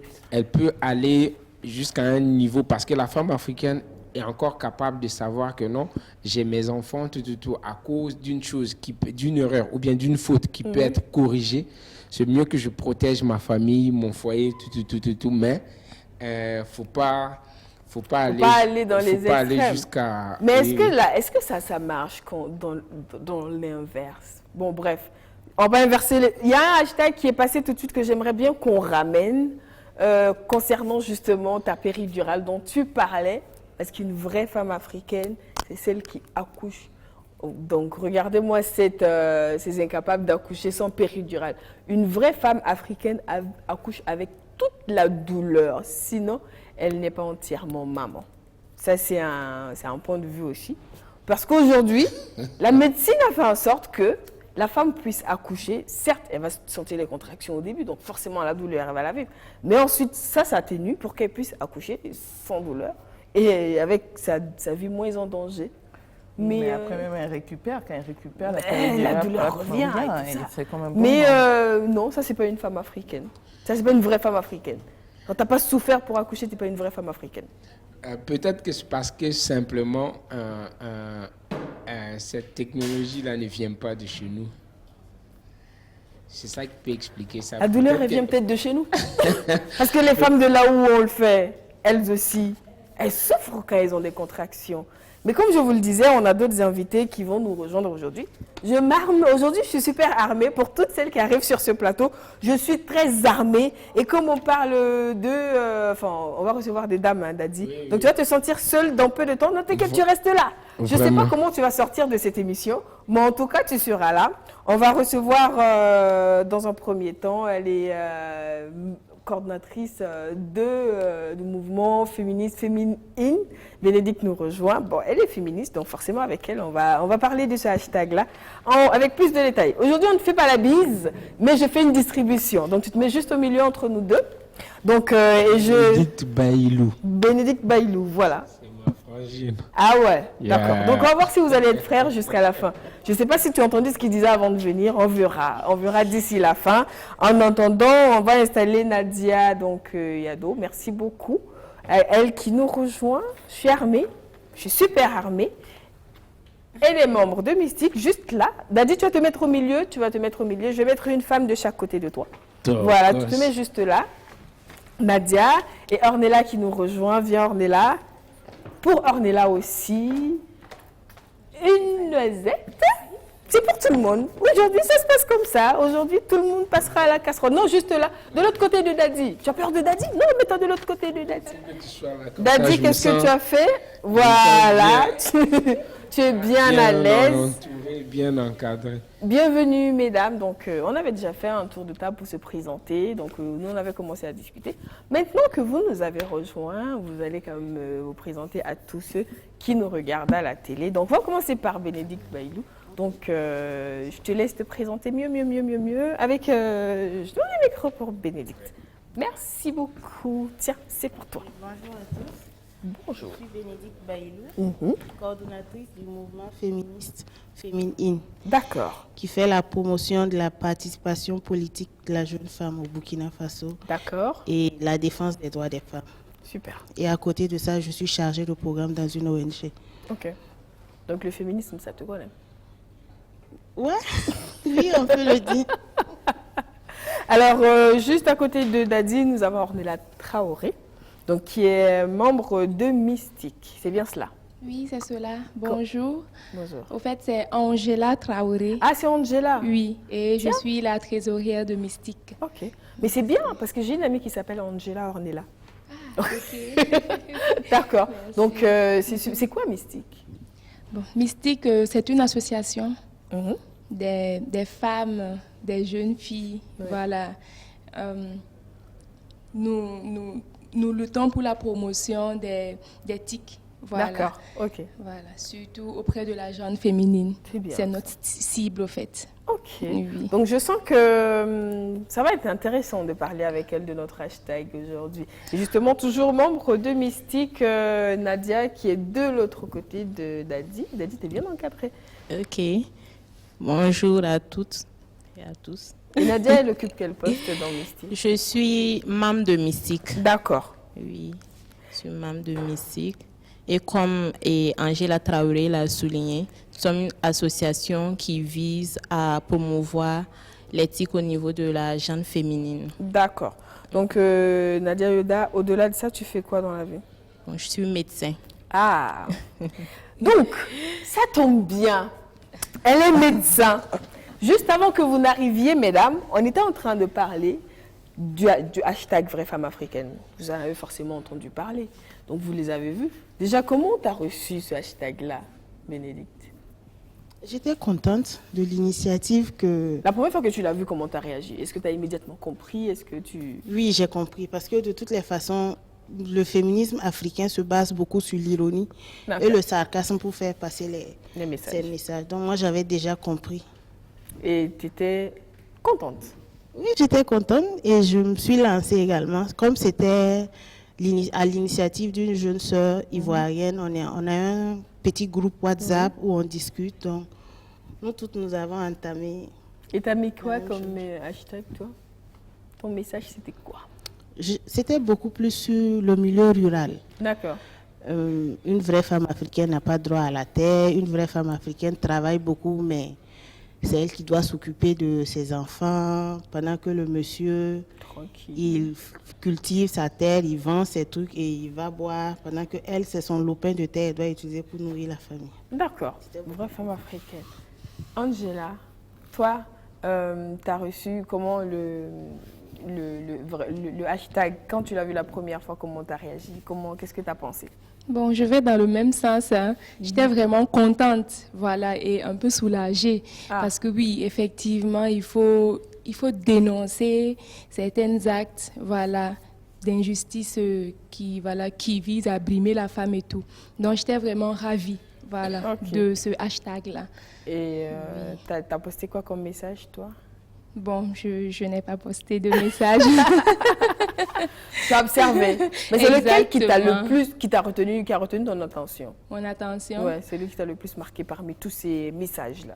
aller jusqu'à un niveau parce que la femme africaine est encore capable de savoir que non, j'ai mes enfants tout à cause d'une chose, d'une erreur ou bien d'une faute qui peut être corrigée. C'est mieux que je protège ma famille, mon foyer, tout, mais faut pas aller dans les extrêmes. Jusqu'à... Mais est-ce que ça marche dans l'inverse? Bon, bref, on va inverser. Il y a un hashtag qui est passé tout de suite que j'aimerais bien qu'on ramène. concernant justement ta péridurale dont tu parlais, parce qu'une vraie femme africaine, c'est celle qui accouche. Donc, regardez-moi ces incapables d'accoucher sans péridurale. Une vraie femme africaine accouche avec toute la douleur, sinon elle n'est pas entièrement maman. Ça, c'est un point de vue aussi. Parce qu'aujourd'hui, la médecine a fait en sorte que la femme puisse accoucher. Certes, elle va sentir les contractions au début, donc forcément la douleur, elle va la vivre. Mais ensuite, ça s'atténue pour qu'elle puisse accoucher sans douleur et avec sa vie moins en danger. Mais après même, elle récupère. Quand elle récupère, la douleur revient. C'est quand même bon. Mais non, ça, c'est pas une femme africaine. Ça, c'est pas une vraie femme africaine. Quand tu n'as pas souffert pour accoucher, tu n'es pas une vraie femme africaine. Peut-être que c'est parce que simplement cette technologie-là ne vient pas de chez nous. C'est ça qui peut expliquer ça. La douleur, elle vient peut-être de chez nous. Parce que les femmes de là où on le fait, elles aussi, elles souffrent quand elles ont des contractions. Mais comme je vous le disais, on a d'autres invités qui vont nous rejoindre aujourd'hui. Aujourd'hui, je suis super armée. Pour toutes celles qui arrivent sur ce plateau, je suis très armée. Et comme on parle on va recevoir des dames, Dadi. Oui. Donc tu vas te sentir seule dans peu de temps. Non, t'inquiète, tu restes là. Je ne sais pas comment tu vas sortir de cette émission, mais en tout cas, tu seras là. On va recevoir dans un premier temps, elle est coordinatrice du mouvement féministe Féminin. Bénédicte nous rejoint. Bon, elle est féministe, donc forcément avec elle, on va parler de ce hashtag-là avec plus de détails. Aujourd'hui, on ne fait pas la bise, mais je fais une distribution. Donc, tu te mets juste au milieu entre nous deux. Donc, Bénédicte Bailou. Bénédicte Bailou, voilà. C'est ma frangine. Ah ouais, Yeah. d'accord. Donc, on va voir si vous allez être frères jusqu'à la fin. Je ne sais pas si tu as entendu ce qu'il disait avant de venir. On verra. On verra d'ici la fin. En attendant, on va installer Nadia Yado. Merci beaucoup. Elle qui nous rejoint. Je suis armée. Je suis super armée. Et les membres de Mystique, juste là. Dadi, tu vas te mettre au milieu. Tu vas te mettre au milieu. Je vais mettre une femme de chaque côté de toi. Voilà, tu te mets juste là. Nadia et Ornella qui nous rejoint. Viens Ornella. Pour Ornella aussi, une noisette. C'est pour tout le monde. Aujourd'hui, ça se passe comme ça. Aujourd'hui, tout le monde passera à la casserole. Non, juste là, de l'autre côté de Dadi. Tu as peur de Dadi? Non, mets-toi de l'autre côté de Dadi. Dadi, qu'est-ce que tu as fait? Voilà, tu es bien à l'aise. Bien encadré. Bienvenue, mesdames. Donc, on avait déjà fait un tour de table pour se présenter. Donc, nous, on avait commencé à discuter. Maintenant que vous nous avez rejoints, vous allez quand même vous présenter à tous ceux qui nous regardent à la télé. Donc, on va commencer par Bénédicte Bailou. Donc, je te laisse te présenter mieux. Avec, je donne le micro pour Bénédicte. Merci beaucoup. Tiens, c'est pour toi. Bonjour à tous. Bonjour. Je suis Bénédicte Bailou, coordonnatrice du mouvement féministe Féminin, D'accord. qui fait la promotion de la participation politique de la jeune femme au Burkina Faso D'accord. et la défense des droits des femmes. Super. Et à côté de ça, je suis chargée de programme dans une ONG. Ok. Donc, le féminisme, ça te connaît? Ouais, oui, on peut le dire. Alors, juste à côté de Dadi, nous avons Ornella Traoré, donc qui est membre de Mystique. C'est bien cela? Oui, c'est cela. Bonjour. Bonjour. Au fait, c'est Angela Traoré. Ah, c'est Angela? Oui, et je suis la trésorière de Mystique. Ok. Mais c'est bien, parce que j'ai une amie qui s'appelle Angela Ornella. Ah, ok. D'accord. Merci. Donc, c'est quoi Mystique? Bon, Mystique, c'est une association Mhm. des femmes, des jeunes filles. Ouais. Voilà. Nous luttons pour la promotion des TIC. Voilà. D'accord, ok. Voilà, surtout auprès de la jeune féminine. C'est bien. C'est notre cible, au fait. Ok. Oui. Donc, je sens que ça va être intéressant de parler avec elle de notre hashtag aujourd'hui. Et justement, toujours membre de Mystique, Nadia, qui est de l'autre côté de Dadi. Dadi, t'es bien encadrée. Ok. Bonjour à toutes et à tous. Et Nadia, elle occupe quel poste dans Mystique? Je suis membre de Mystique. D'accord. Oui, je suis membre de Mystique. Et comme Angela Traoré l'a souligné, nous sommes une association qui vise à promouvoir l'éthique au niveau de la gente féminine. D'accord. Donc, Nadia Yoda, au-delà de ça, tu fais quoi dans la vie? Donc, je suis médecin. Ah. Donc, ça tombe bien. Elle est médecin. Juste avant que vous n'arriviez, mesdames, on était en train de parler du hashtag Vraie Femme Africaine. Vous en avez forcément entendu parler. Donc, vous les avez vus. Déjà, comment tu as reçu ce hashtag-là, Bénédicte? J'étais contente de l'initiative que... La première fois que tu l'as vu, comment tu as réagi? Est-ce que tu as immédiatement compris? Est-ce que tu... Oui, j'ai compris. Parce que de toutes les façons, le féminisme africain se base beaucoup sur l'ironie et le sarcasme pour faire passer ces messages. Donc moi, j'avais déjà compris. Et tu étais contente? Oui, j'étais contente et je me suis lancée également. Comme c'était à l'initiative d'une jeune sœur ivoirienne, on a un petit groupe WhatsApp où on discute. Donc, nous toutes, nous avons entamé. Et tu as mis quoi comme hashtag, toi? Ton message, c'était quoi? C'était beaucoup plus sur le milieu rural. D'accord. Une vraie femme africaine n'a pas droit à la terre. Une vraie femme africaine travaille beaucoup, mais c'est elle qui doit s'occuper de ses enfants pendant que le monsieur, il cultive sa terre, il vend ses trucs et il va boire pendant que elle, c'est son lopin de terre, elle doit utiliser pour nourrir la famille. D'accord, vraie femme africaine. Angela, toi, tu as reçu comment le hashtag, quand tu l'as vu la première fois, comment tu as réagi? Qu'est-ce que tu as pensé? Bon, je vais dans le même sens. Hein. J'étais vraiment contente, voilà, et un peu soulagée. Parce que oui, effectivement, il faut dénoncer certains actes, voilà, d'injustice qui visent à brimer la femme et tout. Donc, j'étais vraiment ravie, voilà, de ce hashtag-là. Et tu as posté quoi comme message, toi? Bon, je n'ai pas posté de message. Tu as observé. Mais c'est lequel qui t'a le plus, qui a retenu ton attention? Mon attention? Ouais, c'est lui qui t'a le plus marqué parmi tous ces messages-là.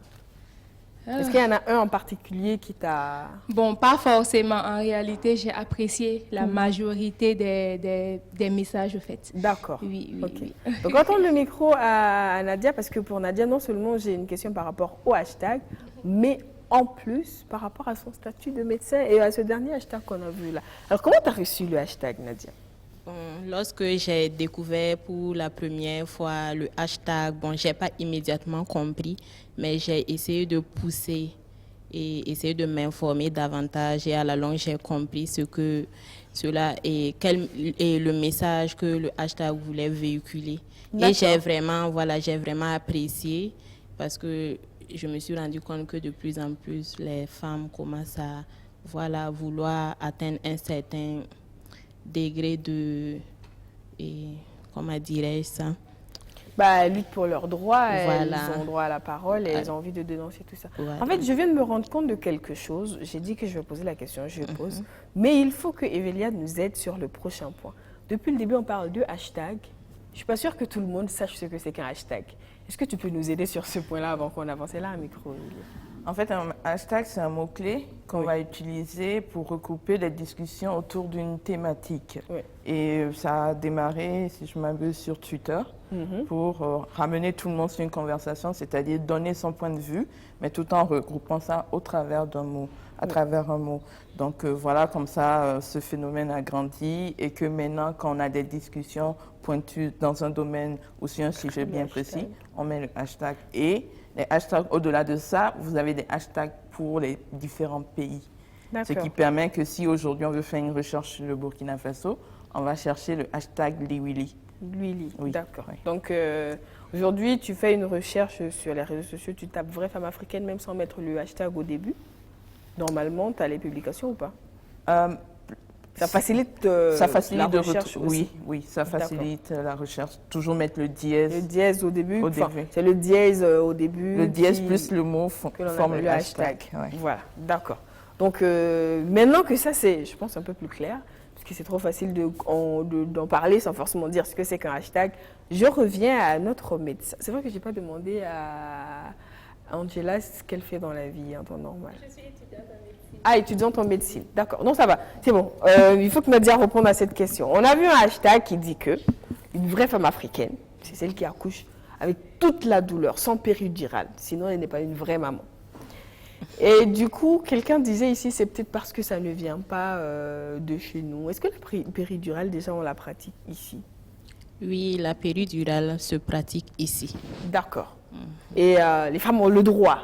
Est-ce qu'il y en a un en particulier qui t'a... Bon, pas forcément. En réalité, j'ai apprécié la majorité des messages faits. D'accord. Oui. Donc, on tourne le micro à Nadia, parce que pour Nadia, non seulement j'ai une question par rapport au hashtag, mais en plus par rapport à son statut de médecin et à ce dernier hashtag qu'on a vu là. Alors, comment tu as reçu le hashtag, Nadia? Bon, lorsque j'ai découvert pour la première fois le hashtag, je n'ai pas immédiatement compris, mais j'ai essayé de pousser et essayer de m'informer davantage. Et à la longue, j'ai compris ce que cela est, quel est le message que le hashtag voulait véhiculer. Et j'ai vraiment apprécié parce que je me suis rendu compte que de plus en plus, les femmes commencent à vouloir atteindre un certain degré de... comment dirais-je ça? Elles luttent pour leurs droits, elles ont droit à la parole et elles ont envie de dénoncer tout ça. En fait, je viens de me rendre compte de quelque chose. J'ai dit que je vais poser la question, je pose. Mais il faut que Evelia nous aide sur le prochain point. Depuis le début, on parle de hashtag. Je ne suis pas sûre que tout le monde sache ce que c'est qu'un hashtag. Est-ce que tu peux nous aider sur ce point-là avant qu'on avance? Là, un micro. En fait, un hashtag, c'est un mot-clé qu'on va utiliser pour recouper les discussions autour d'une thématique. Oui. Et ça a démarré, si je m'abuse, sur Twitter pour ramener tout le monde sur une conversation, c'est-à-dire donner son point de vue, mais tout en regroupant ça au travers d'un mot, à travers un mot. Donc voilà, comme ça, ce phénomène a grandi et que maintenant, quand on a des discussions pointues dans un domaine ou sur un sujet bien précis, on met le hashtag. Et les hashtags, au-delà de ça, vous avez des hashtags pour les différents pays. Ce qui permet que si aujourd'hui on veut faire une recherche sur le Burkina Faso, on va chercher le hashtag Liwili. Liwili, oui. D'accord. Oui. Donc aujourd'hui, tu fais une recherche sur les réseaux sociaux, tu tapes vraie femme africaine même sans mettre le hashtag au début. Normalement, tu as les publications ou pas? Ça facilite, la recherche aussi. Oui, ça facilite la recherche. Toujours mettre le dièse. Le dièse au début. C'est le dièse au début. Le dièse plus le mot forme le hashtag. Ouais. Voilà, d'accord. Donc maintenant que ça, c'est, je pense, un peu plus clair, parce que c'est trop facile d'en parler sans forcément dire ce que c'est qu'un hashtag, je reviens à notre médecin. C'est vrai que je n'ai pas demandé à Angela ce qu'elle fait dans la vie en temps normal. Je suis étudiante en médecine. Ah, étudiante en médecine. D'accord. Non, ça va. C'est bon. Il faut que Nadia réponde à cette question. On a vu un hashtag qui dit que une vraie femme africaine, c'est celle qui accouche avec toute la douleur, sans péridurale. Sinon, elle n'est pas une vraie maman. Et du coup, quelqu'un disait ici, c'est peut-être parce que ça ne vient pas de chez nous. Est-ce que la péridurale, déjà, on la pratique ici? Oui, la péridurale se pratique ici. D'accord. Et les femmes ont le droit?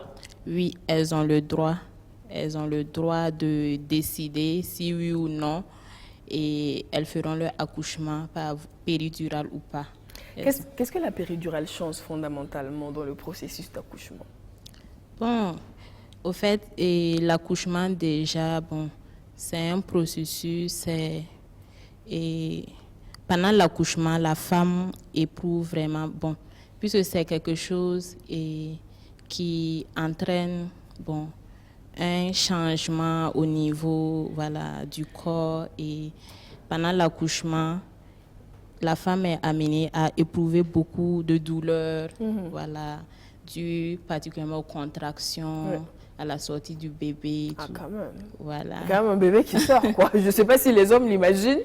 Oui, elles ont le droit. elles ont le droit de décider si oui ou non, et elles feront leur accouchement par péridurale ou pas. Qu'est-ce que la péridurale change fondamentalement dans le processus d'accouchement? Bon, au fait, l'accouchement déjà, bon, c'est un processus, et pendant l'accouchement, la femme éprouve vraiment, bon, puisque c'est quelque chose qui entraîne, bon, un changement au niveau, voilà, du corps, et pendant l'accouchement, la femme est amenée à éprouver beaucoup de douleurs, voilà, dues particulièrement aux contractions, à la sortie du bébé. Ah, quand même. Voilà. C'est quand même un bébé qui sort, quoi. Je ne sais pas si les hommes l'imaginent,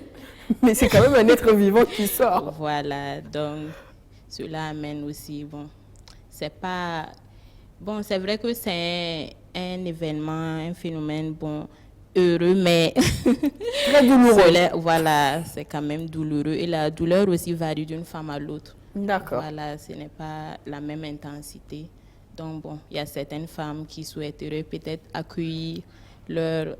mais c'est quand même un être vivant qui sort. Voilà, donc cela amène aussi, bon, c'est pas... Bon, c'est vrai que c'est un événement, un phénomène, bon, heureux, mais très douloureux. Voilà, c'est quand même douloureux. Et la douleur aussi varie d'une femme à l'autre. D'accord. Voilà, ce n'est pas la même intensité. Donc, bon, il y a certaines femmes qui souhaiteraient peut-être accueillir leur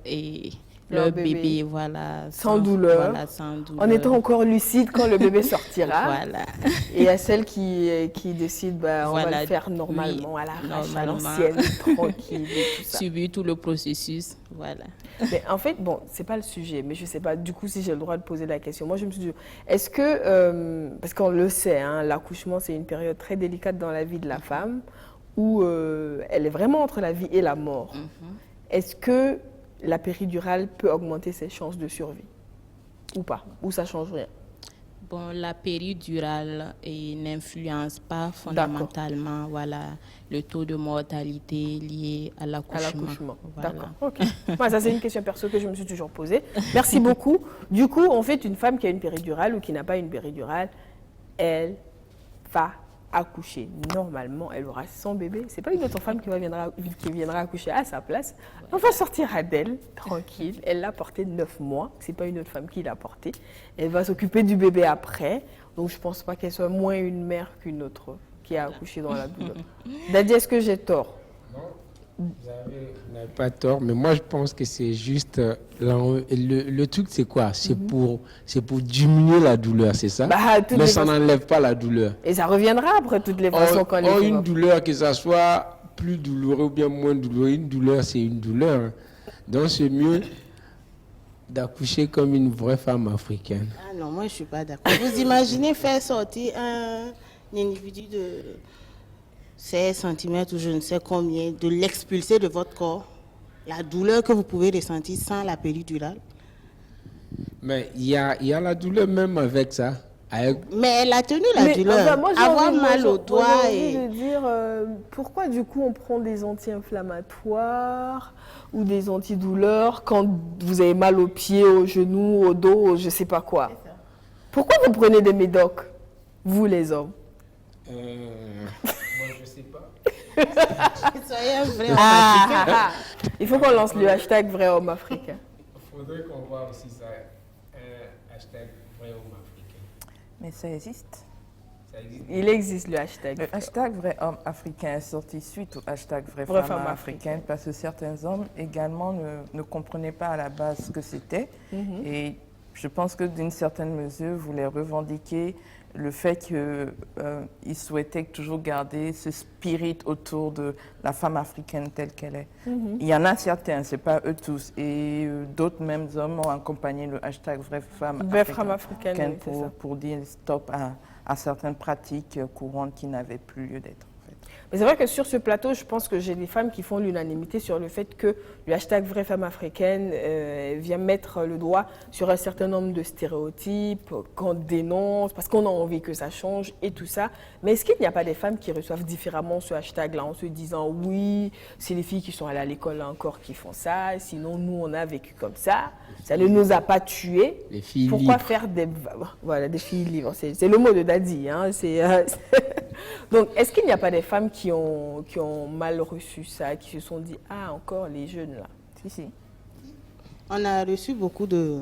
bébé, voilà, sans douleur. Voilà, sans douleur. En étant encore lucide quand le bébé sortira. Voilà. Et il y a celles qui décident, on va le faire normalement, à l'arrache, à l'ancienne, tranquille et tout ça. Subir tout le processus, voilà. Mais en fait, bon, c'est pas le sujet, mais je sais pas du coup si j'ai le droit de poser la question. Moi, je me suis dit, est-ce que, parce qu'on le sait, hein, l'accouchement, c'est une période très délicate dans la vie de la femme, où elle est vraiment entre la vie et la mort. Est-ce que la péridurale peut augmenter ses chances de survie ou pas? Ou ça change rien? Bon, la péridurale n'influence pas fondamentalement, voilà, le taux de mortalité lié à l'accouchement. Voilà. D'accord, ok. Moi, ça, c'est une question perso que je me suis toujours posée. Merci beaucoup. Du coup, en fait, une femme qui a une péridurale ou qui n'a pas une péridurale, elle va accoucher. Normalement, elle aura son bébé. C'est pas une autre femme qui viendra accoucher à sa place. On va sortir d'elle, tranquille. Elle l'a porté 9 mois. C'est pas une autre femme qui l'a porté. Elle va s'occuper du bébé après. Donc, je pense pas qu'elle soit moins une mère qu'une autre qui a accouché dans la douleur. Dadi, est-ce que j'ai tort? Vous n'avez pas tort, mais moi je pense que c'est juste le truc, c'est quoi? C'est pour diminuer la douleur, c'est ça? Mais ça n'enlève pas la douleur. Et ça reviendra après toutes les façons qu'on les une douleur, que ça soit plus douloureux ou bien moins douloureux, une douleur c'est une douleur. Donc c'est mieux d'accoucher comme une vraie femme africaine. Ah non, moi je suis pas d'accord. Vous imaginez faire sortir un individu de 16 cm ou je ne sais combien, de l'expulser de votre corps, la douleur que vous pouvez ressentir sans la péridurale. Mais il y a la douleur même avec ça. Mais elle a tenu la douleur. Enfin, moi, avoir mal au doigt. J'ai envie de dire, pourquoi du coup on prend des anti-inflammatoires ou des antidouleurs quand vous avez mal aux pieds, aux genoux, au dos, je ne sais pas quoi? Pourquoi vous prenez des médocs, vous les hommes? Moi, je sais pas. Soyez un vrai homme africain. Il faut qu'on lance le hashtag vrai homme africain. Il faudrait qu'on voit aussi ça, un hashtag vrai homme africain. Mais ça existe. Il existe le hashtag. Le hashtag vrai homme africain est sorti suite au hashtag vraie femme africaine parce que certains hommes également ne comprenaient pas à la base ce que c'était. Et je pense que d'une certaine mesure, vous les revendiquez le fait qu'ils souhaitaient toujours garder ce spirit autour de la femme africaine telle qu'elle est. Il y en a certains, ce n'est pas eux tous. Et d'autres mêmes hommes ont accompagné le hashtag vraie femme africaine pour dire stop à certaines pratiques courantes qui n'avaient plus lieu d'être. Mais c'est vrai que sur ce plateau, je pense que j'ai des femmes qui font l'unanimité sur le fait que le hashtag vraie femme africaine vient mettre le doigt sur un certain nombre de stéréotypes qu'on dénonce parce qu'on a envie que ça change et tout ça. Mais est-ce qu'il n'y a pas des femmes qui reçoivent différemment ce hashtag-là en se disant oui, c'est les filles qui sont allées à l'école là encore qui font ça, sinon nous on a vécu comme ça ne nous a pas tués. Les filles Pourquoi libres. faire des filles libres? C'est le mot de Dadi. Hein, Donc, est-ce qu'il n'y a pas des femmes qui ont mal reçu ça, qui se sont dit « Ah, encore les jeunes là ». Si. On a reçu beaucoup de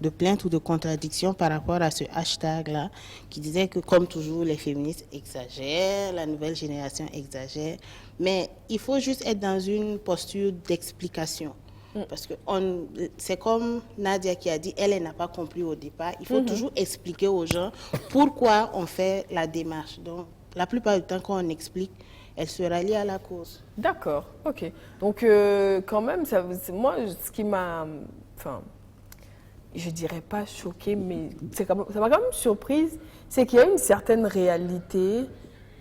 de plaintes ou de contradictions par rapport à ce hashtag-là, qui disait que, comme toujours, les féministes exagèrent, la nouvelle génération exagère. Mais il faut juste être dans une posture d'explication. Parce que c'est comme Nadia qui a dit, elle n'a pas compris au départ. Il faut toujours expliquer aux gens pourquoi on fait la démarche. Donc, la plupart du temps, quand on explique, elle se rallie à la cause. D'accord, ok. Donc, quand même, moi, ce qui m'a... Enfin, je dirais pas choquée, mais ça m'a quand même surprise, c'est qu'il y a une certaine réalité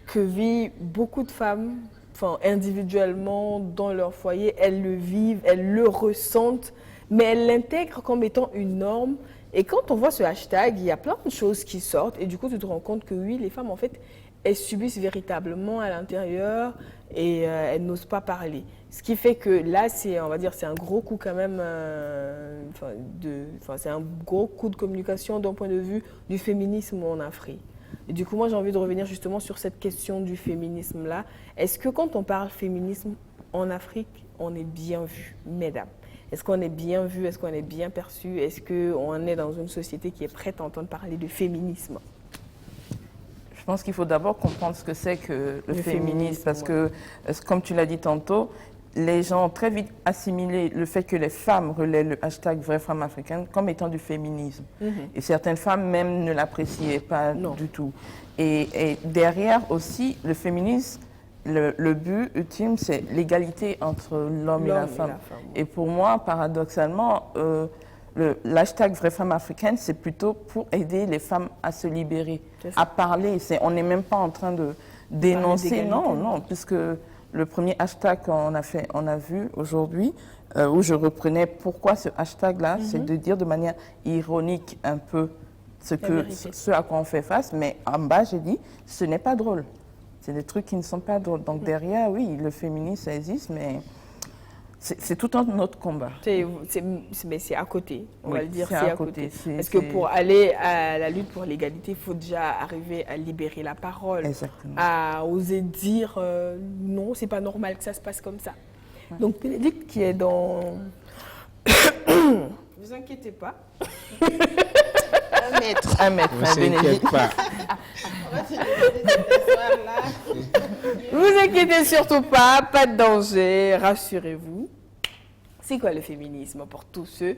que vivent beaucoup de femmes, enfin, individuellement, dans leur foyer. Elles le vivent, elles le ressentent, mais elles l'intègrent comme étant une norme. Et quand on voit ce hashtag, il y a plein de choses qui sortent. Et du coup, tu te rends compte que oui, les femmes, en fait, elles subissent véritablement à l'intérieur et elles n'osent pas parler. Ce qui fait que là, on va dire, c'est un gros coup quand même, c'est un gros coup de communication d'un point de vue du féminisme en Afrique. Et du coup, moi, j'ai envie de revenir justement sur cette question du féminisme-là. Est-ce que quand on parle féminisme en Afrique, on est bien vu, mesdames? Est-ce qu'on est bien vu? Est-ce qu'on est bien perçu? Est-ce qu'on est dans une société qui est prête à entendre parler de féminisme? Je pense qu'il faut d'abord comprendre ce que c'est que le féminisme, parce que, comme tu l'as dit tantôt, les gens ont très vite assimilé le fait que les femmes relaient le hashtag Vraies Femmes Africaines comme étant du féminisme. Et certaines femmes même ne l'appréciaient pas du tout. Et derrière aussi, le féminisme, le but ultime, c'est l'égalité entre l'homme et la femme. Et pour moi, paradoxalement, l'hashtag Vraies Femmes Africaines, c'est plutôt pour aider les femmes à se libérer, à parler. On n'est même pas en train de dénoncer, non, puisque le premier hashtag qu'on a vu aujourd'hui, où je reprenais pourquoi ce hashtag-là, c'est de dire de manière ironique un peu ce à quoi on fait face, mais en bas, j'ai dit, ce n'est pas drôle. C'est des trucs qui ne sont pas drôles. Donc derrière, oui, le féminisme, ça existe, mais c'est tout un autre combat. Mais c'est à côté, on va le dire, c'est à côté. Parce que pour aller à la lutte pour l'égalité, il faut déjà arriver à libérer la parole, à oser dire non, c'est pas normal que ça se passe comme ça. Ouais. Donc Bénédicte qui est dans... Vous inquiétez pas. Un mètre. Ne s'inquiète pas. Vous inquiétez surtout pas, pas de danger, rassurez-vous. C'est quoi le féminisme pour tous ceux,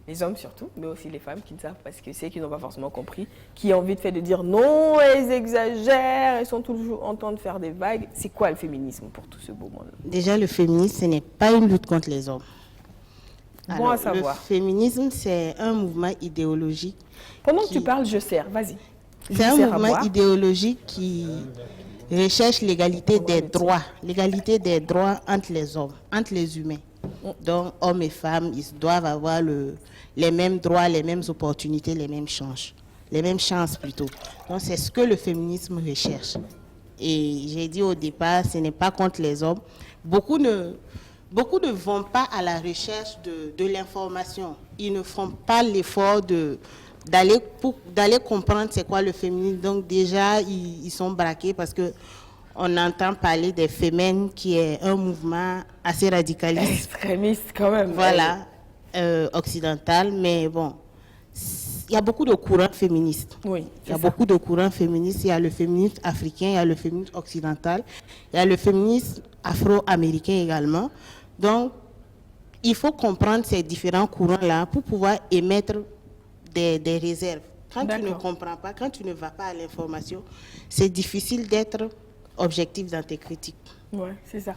les hommes surtout, mais aussi les femmes qui ne savent pas ce que c'est, qui n'ont pas forcément compris, qui ont envie de dire non, elles exagèrent, elles sont toujours en train de faire des vagues. C'est quoi le féminisme pour tout ce beau monde? Déjà, le féminisme, ce n'est pas une lutte contre les hommes. Bon à savoir. Le féminisme, c'est un mouvement idéologique. Pendant que tu parles, je sers. Vas-y. C'est un mouvement idéologique qui recherche l'égalité des droits entre les hommes, entre les humains. Donc, hommes et femmes, ils doivent avoir les mêmes droits, les mêmes opportunités, les mêmes chances plutôt. Donc, c'est ce que le féminisme recherche. Et j'ai dit au départ, ce n'est pas contre les hommes. Beaucoup ne vont pas à la recherche de l'information. Ils ne font pas l'effort d'aller comprendre c'est quoi le féminisme. Donc déjà, ils sont braqués parce que on entend parler des Femmes, qui est un mouvement assez radicaliste. Extrémiste quand même. Voilà, occidental. Mais bon, il y a beaucoup de courants féministes. Oui, il y a beaucoup de courants féministes. Il y a le féminisme africain, il y a le féminisme occidental, il y a le féminisme afro-américain également. Donc, il faut comprendre ces différents courants-là pour pouvoir émettre des réserves. Quand tu ne comprends pas, quand tu ne vas pas à l'information, c'est difficile d'être objectif dans tes critiques. Ouais, c'est ça.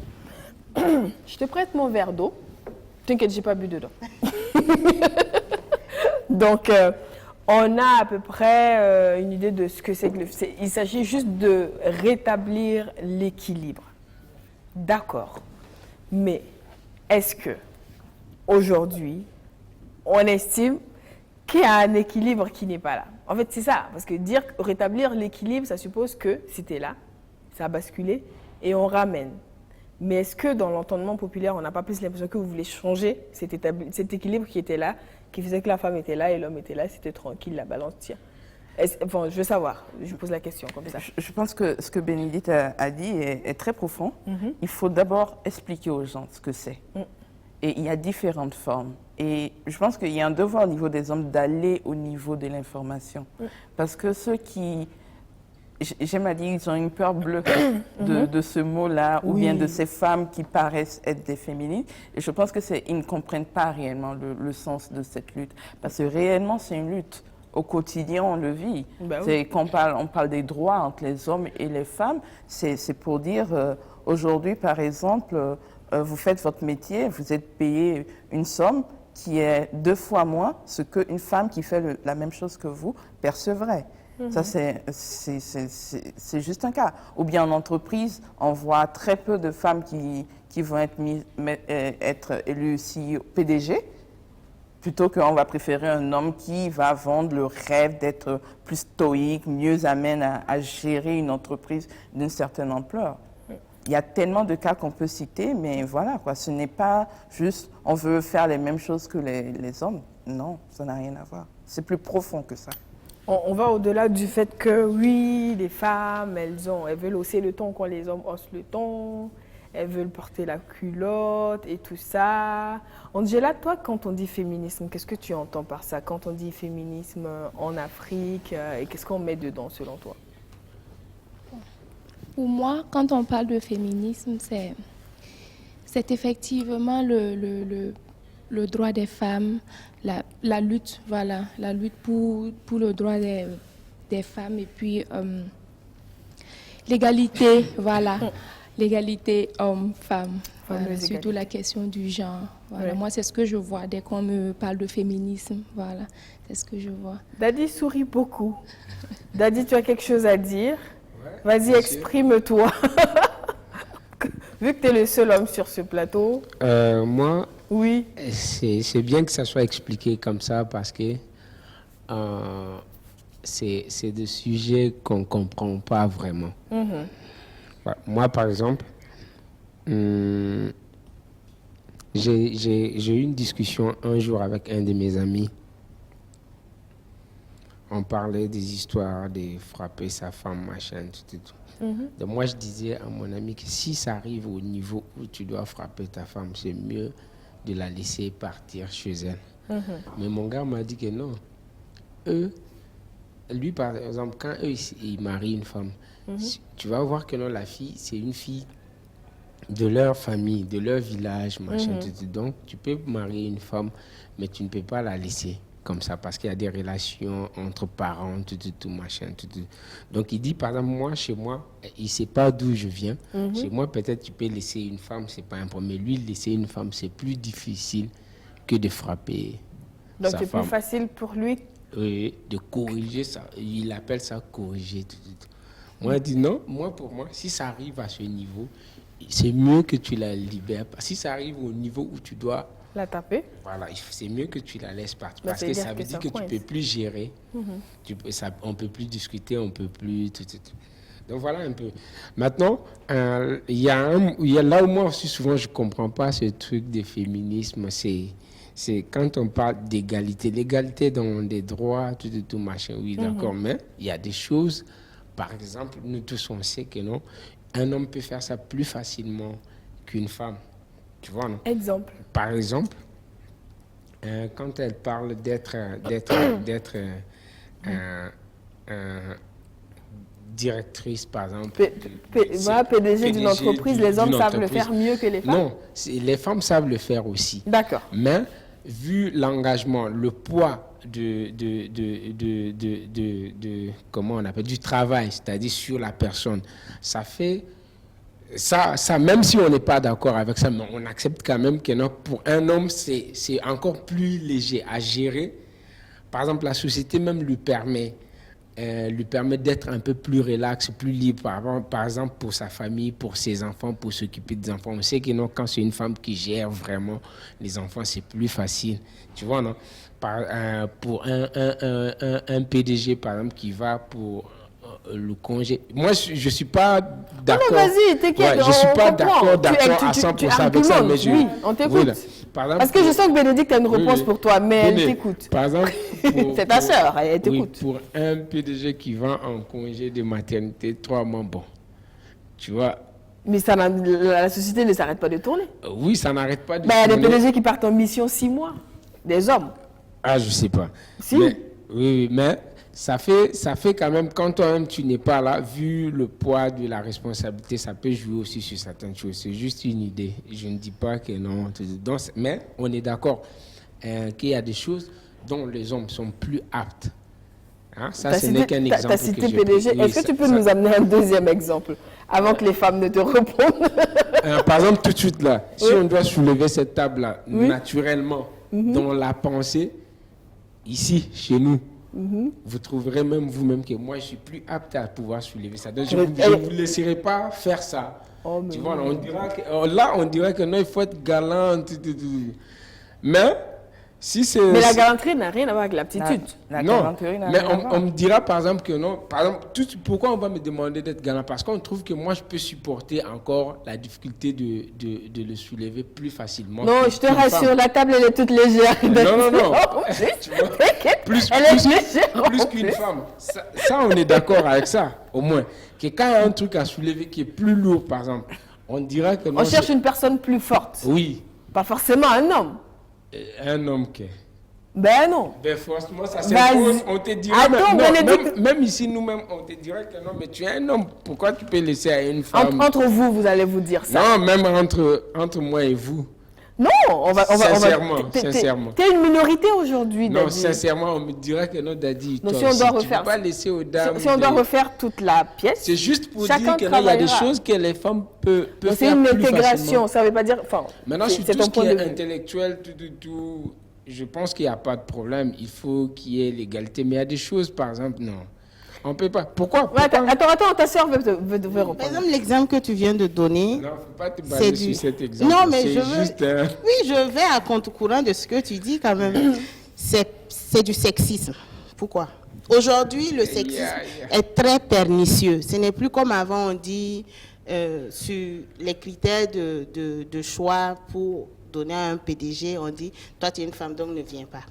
Je te prête mon verre d'eau. T'inquiète, j'ai pas bu dedans. Donc, on a à peu près une idée de ce que c'est que il s'agit juste de rétablir l'équilibre. D'accord. Mais est-ce que aujourd'hui, on estime qu'il y a un équilibre qui n'est pas là? En fait, c'est ça. Parce que dire rétablir l'équilibre, ça suppose que c'était là, ça a basculé et on ramène. Mais est-ce que dans l'entendement populaire, on n'a pas plus l'impression que vous voulez changer cet équilibre qui était là, qui faisait que la femme était là et l'homme était là, c'était tranquille, la balance tient? Enfin, je veux savoir, je pose la question comme ça. Je pense que ce que Bénédicte a dit est très profond. Il faut d'abord expliquer aux gens ce que c'est. Et il y a différentes formes. Et je pense qu'il y a un devoir au niveau des hommes d'aller au niveau de l'information. Parce que ceux qui, j'aime à dire, ils ont une peur bleue de ce mot-là, ou bien de ces femmes qui paraissent être des féministes. Et je pense qu'ils ne comprennent pas réellement le sens de cette lutte. Parce que réellement, c'est une lutte. Au quotidien, on le vit. Quand on parle des droits entre les hommes et les femmes, c'est pour dire, aujourd'hui, par exemple, vous faites votre métier, vous êtes payé une somme qui est 2 fois moins ce qu'une femme qui fait la même chose que vous percevrait. Ça, c'est juste un cas. Ou bien en entreprise, on voit très peu de femmes qui vont être élues CEO, PDG, plutôt qu'on va préférer un homme qui va vendre le rêve d'être plus stoïque, mieux amène à gérer une entreprise d'une certaine ampleur. Il y a tellement de cas qu'on peut citer, mais voilà, quoi. Ce n'est pas juste on veut faire les mêmes choses que les hommes. Non, ça n'a rien à voir. C'est plus profond que ça. On va au-delà du fait que, oui, les femmes, elles veulent hausser le ton quand les hommes haussent le ton, elles veulent porter la culotte et tout ça. Angela, toi, quand on dit féminisme, qu'est-ce que tu entends par ça? Quand on dit féminisme en Afrique, et qu'est-ce qu'on met dedans, selon toi? Pour moi, quand on parle de féminisme, c'est effectivement le droit des femmes, la lutte, voilà, la lutte pour le droit des femmes et puis l'égalité, voilà, l'égalité homme-femme, voilà, surtout la question du genre. Voilà. Moi, c'est ce que je vois dès qu'on me parle de féminisme, voilà, c'est ce que je vois. Dadi sourit beaucoup. Dadi, tu as quelque chose à dire? Vas-y, exprime-toi. Vu que tu es le seul homme sur ce plateau. Moi, oui. C'est bien que ça soit expliqué comme ça parce que c'est des sujets qu'on ne comprend pas vraiment. Moi, par exemple, j'ai eu une discussion un jour avec un de mes amis. On parlait des histoires de frapper sa femme, machin, tout. Donc moi, je disais à mon ami que si ça arrive au niveau où tu dois frapper ta femme, c'est mieux de la laisser partir chez elle. Mais mon gars m'a dit que non. Lui, par exemple, quand ils marient une femme, tu vas voir que non, la fille, c'est une fille de leur famille, de leur village, machin, tout. Donc, tu peux marier une femme, mais tu ne peux pas la laisser comme ça, parce qu'il y a des relations entre parents, tout, machin, tout. Donc, il dit, par exemple, moi, chez moi, il ne sait pas d'où je viens. Chez moi, peut-être, tu peux laisser une femme, c'est pas un problème. Mais lui, laisser une femme, c'est plus difficile que de frapper donc, sa femme. Donc, c'est plus facile pour lui? Oui, de corriger ça. Il appelle ça corriger, tout. Moi, il dit non, pour moi, si ça arrive à ce niveau, c'est mieux que tu la libères. Si ça arrive au niveau où tu dois la taper, voilà, c'est mieux que tu la laisses partir. Parce que ça veut dire que tu ne peux plus gérer. On ne peut plus discuter, on ne peut plus... Tout. Donc voilà un peu. Maintenant, il y a là où moi aussi souvent je ne comprends pas ce truc de féminisme, c'est quand on parle d'égalité. L'égalité dans des droits, tout machin, oui, d'accord. Mais il y a des choses, par exemple, nous tous on sait que non, un homme peut faire ça plus facilement qu'une femme. Tu vois, non? Exemple. Par exemple, quand elle parle d'être directrice, par exemple. PDG d'une entreprise, les hommes savent le faire mieux que les femmes? Non, les femmes savent le faire aussi. D'accord. Mais vu l'engagement, le poids comment on appelle, du travail, c'est-à-dire sur la personne, ça fait... Ça, même si on n'est pas d'accord avec ça, mais on accepte quand même que non, pour un homme, c'est encore plus léger à gérer. Par exemple, la société même lui permet d'être un peu plus relax, plus libre. Par exemple, pour sa famille, pour ses enfants, pour s'occuper des enfants. On sait que non, quand c'est une femme qui gère vraiment les enfants, c'est plus facile. Tu vois, non? Pour un PDG, par exemple, qui va pour... le congé. Moi, je ne suis pas d'accord. Non, vas-y, t'inquiète. Je ne suis pas d'accord à 100% avec ça. Mais oui, on t'écoute. Voilà. Parce que je sens que Bénédicte a une réponse pour toi, mais elle t'écoute. Par exemple, c'est ta sœur, elle t'écoute. Pour un PDG qui va en congé de maternité 3 mois, bon, tu vois, Mais la société ne s'arrête pas de tourner. Oui, ça n'arrête pas de Il y a des tourner. PDG qui partent en mission 6 mois. Des hommes. Ah, je sais pas. Si. Mais, oui, mais ça fait quand même, quand toi-même tu n'es pas là, vu le poids de la responsabilité, ça peut jouer aussi sur certaines choses. C'est juste une idée. Je ne dis pas que non. Donc, mais on est d'accord qu'il y a des choses dont les hommes sont plus aptes. Hein, ça, ce n'est qu'un exemple. Tu as cité que j'ai PDG. pris. Oui, Est-ce que tu peux nous amener un deuxième exemple avant que les femmes ne te répondent? Par exemple, tout de suite là, si Oui. on doit soulever cette table-là, Oui. naturellement, dans la pensée, ici, chez nous, vous trouverez même vous-même que moi, je suis plus apte à pouvoir soulever ça. Donc, je ne vous laisserai pas faire ça. Oh, mais tu vois, là, on dirait que non, il faut être galant. Mais, si c'est... Mais la galanterie n'a rien à voir avec l'aptitude. La Non, galanterie n'a mais rien à voir. on me dira par exemple que non. Par exemple, pourquoi on va me demander d'être galant? Parce qu'on trouve que moi, je peux supporter encore la difficulté de le soulever plus facilement. Non, je te rassure, la table, elle est toute légère. Non. Tu vois, plus Elle est légère. plus qu'une femme. Ça, on est d'accord avec ça, au moins. Que quand il y a un truc à soulever qui est plus lourd, par exemple, on dira que non. On cherche une personne plus forte. Oui, Pas forcément un homme. un homme qui... Ben non. Ben forcément, ça Vas-y. s'impose. On te dirait, Attends, Bénédicte. même ici, nous-mêmes, on te dirait que non, mais tu es un homme. Pourquoi tu peux laisser à une femme? Entre vous, vous allez vous dire ça. Non, même entre moi et vous. Non, on va. Sincèrement, sincèrement. T'es une minorité aujourd'hui, Non, Daddy. sincèrement, on me dirait que non, Daddy. Non, toi si on aussi, doit tu refaire- peux pas laisser aux dames. Si on doit refaire toute la pièce, C'est juste pour chacun dire que non, il y a des travaillera. choses que les femmes peuvent donc c'est faire une plus intégration. facilement. Ça ne veut pas dire. Enfin, Maintenant, c'est sur tout ton ce qui point est de vue. intellectuel, tout, je pense qu'il n'y a pas de problème. Il faut qu'il y ait l'égalité. Mais il y a des choses, par exemple, non. On ne peut pas. Pourquoi? Ouais, attends, ta soeur veut Par reprendre. exemple, l'exemple que tu viens de donner, Non, il ne faut pas te baser sur cet exemple. Non, mais C'est je veux... juste, Oui, je vais à contre-courant de ce que tu dis quand même. C'est du sexisme. Pourquoi? Aujourd'hui, le sexisme est très pernicieux. Ce n'est plus comme avant, on dit sur les critères de choix pour donner à un PDG, on dit, toi tu es une femme, donc ne viens pas.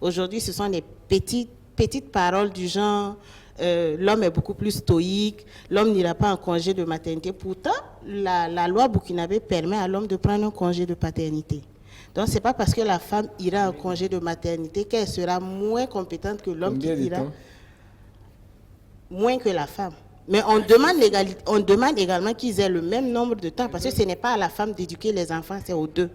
Aujourd'hui, ce sont des petites paroles du genre, l'homme est beaucoup plus stoïque, l'homme n'ira pas en congé de maternité. Pourtant, la loi burkinabé permet à l'homme de prendre un congé de paternité. Donc, ce n'est pas parce que la femme ira en congé de maternité qu'elle sera moins compétente que l'homme qui combien de ira temps? moins que la femme. Mais on demande également qu'ils aient le même nombre de temps, parce que ce n'est pas à la femme d'éduquer les enfants, c'est aux deux.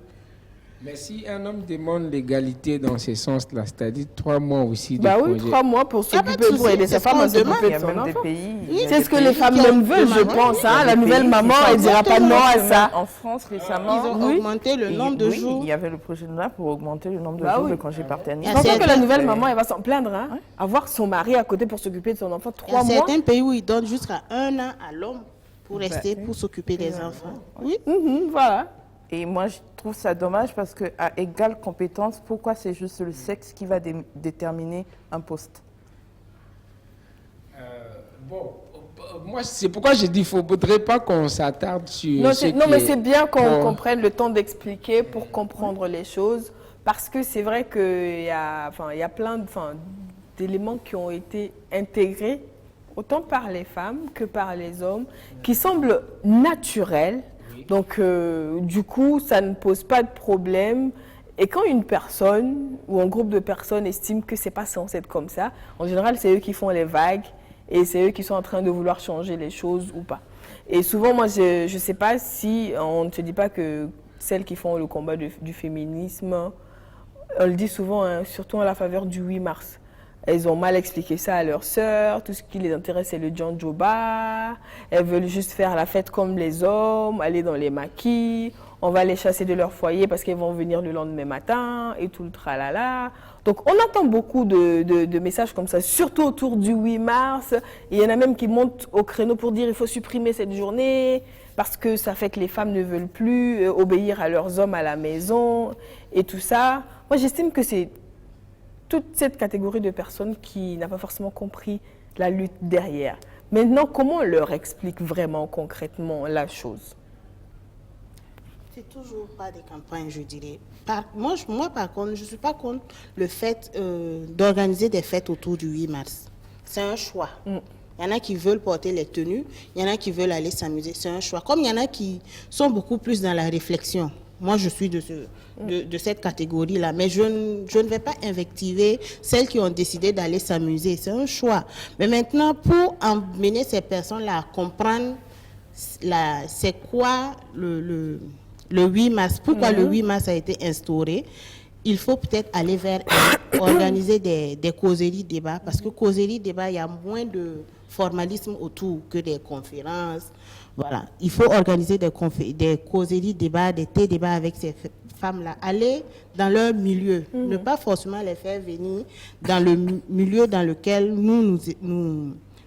Mais si un homme demande l'égalité dans ce sens-là, c'est-à-dire 3 mois aussi de Bah oui, congé. 3 mois pour Y a pas de s'occuper, pour souci, aider c'est sa ce femme qu'on à s'occuper demande. Il y de a son même des enfant. pays. C'est ce que les pays femmes qui même ont veulent, je demandé, pense. oui, Hein. il y a La des nouvelle pays maman, qui elle sont dira pas non à ça. En France récemment, Ils ont Oui. augmenté le nombre de jours. il y avait le projet de loi pour augmenter le nombre de Bah jours oui. de congé paternité. Il y Je a pense que la certains- nouvelle maman, elle va s'en plaindre. Hein. Avoir son mari à côté pour s'occuper de son enfant Il y a 3 mois. certains pays où ils donnent jusqu'à 1 an à l'homme pour rester, pour s'occuper des enfants. Oui. Voilà. Et moi, je trouve ça dommage parce qu'à égale compétence, pourquoi c'est juste le sexe qui va déterminer un poste? Bon, moi, c'est pourquoi j'ai dit qu'il ne faudrait pas qu'on s'attarde sur Non, ce non, qui mais est- c'est bien qu'on Bon. prenne le temps d'expliquer pour comprendre les choses. Parce que c'est vrai qu'il y a plein d'éléments qui ont été intégrés, autant par les femmes que par les hommes, qui semblent naturels. Donc, du coup, ça ne pose pas de problème. Et quand une personne ou un groupe de personnes estime que c'est pas censé être comme ça, en général, c'est eux qui font les vagues et c'est eux qui sont en train de vouloir changer les choses ou pas. Et souvent, moi, je ne sais pas si on ne se dit pas que celles qui font le combat du féminisme, on le dit souvent, hein, surtout à la faveur du 8 mars. Elles ont mal expliqué ça à leurs sœurs. Tout ce qui les intéresse, c'est le Djanjoba. Elles veulent juste faire la fête comme les hommes, aller dans les maquis. On va les chasser de leur foyer parce qu'elles vont venir le lendemain matin et tout le tralala. Donc, on attend beaucoup de messages comme ça, surtout autour du 8 mars. Et il y en a même qui montent au créneau pour dire qu'il faut supprimer cette journée parce que ça fait que les femmes ne veulent plus obéir à leurs hommes à la maison et tout ça. Moi, j'estime que c'est toute cette catégorie de personnes qui n'a pas forcément compris la lutte derrière. Maintenant, comment on leur explique vraiment concrètement la chose? C'est toujours pas des campagnes, je dirais. Moi, par contre, je ne suis pas contre le fait d'organiser des fêtes autour du 8 mars. C'est un choix. Il y en a qui veulent porter les tenues, il y en a qui veulent aller s'amuser. C'est un choix. Comme il y en a qui sont beaucoup plus dans la réflexion. Moi, je suis de cette catégorie-là. Mais je ne vais pas invectiver celles qui ont décidé d'aller s'amuser. C'est un choix. Mais maintenant, pour emmener ces personnes-là à comprendre c'est quoi le 8 mars, pourquoi le 8 mars a été instauré, il faut peut-être aller vers organiser des causeries débats, parce que causeries débats, il y a moins de formalisme autour que des conférences. Voilà, il faut organiser des causeries débats, des thé-débats avec ces femmes-là. Aller dans leur milieu, ne pas forcément les faire venir dans le milieu dans lequel nous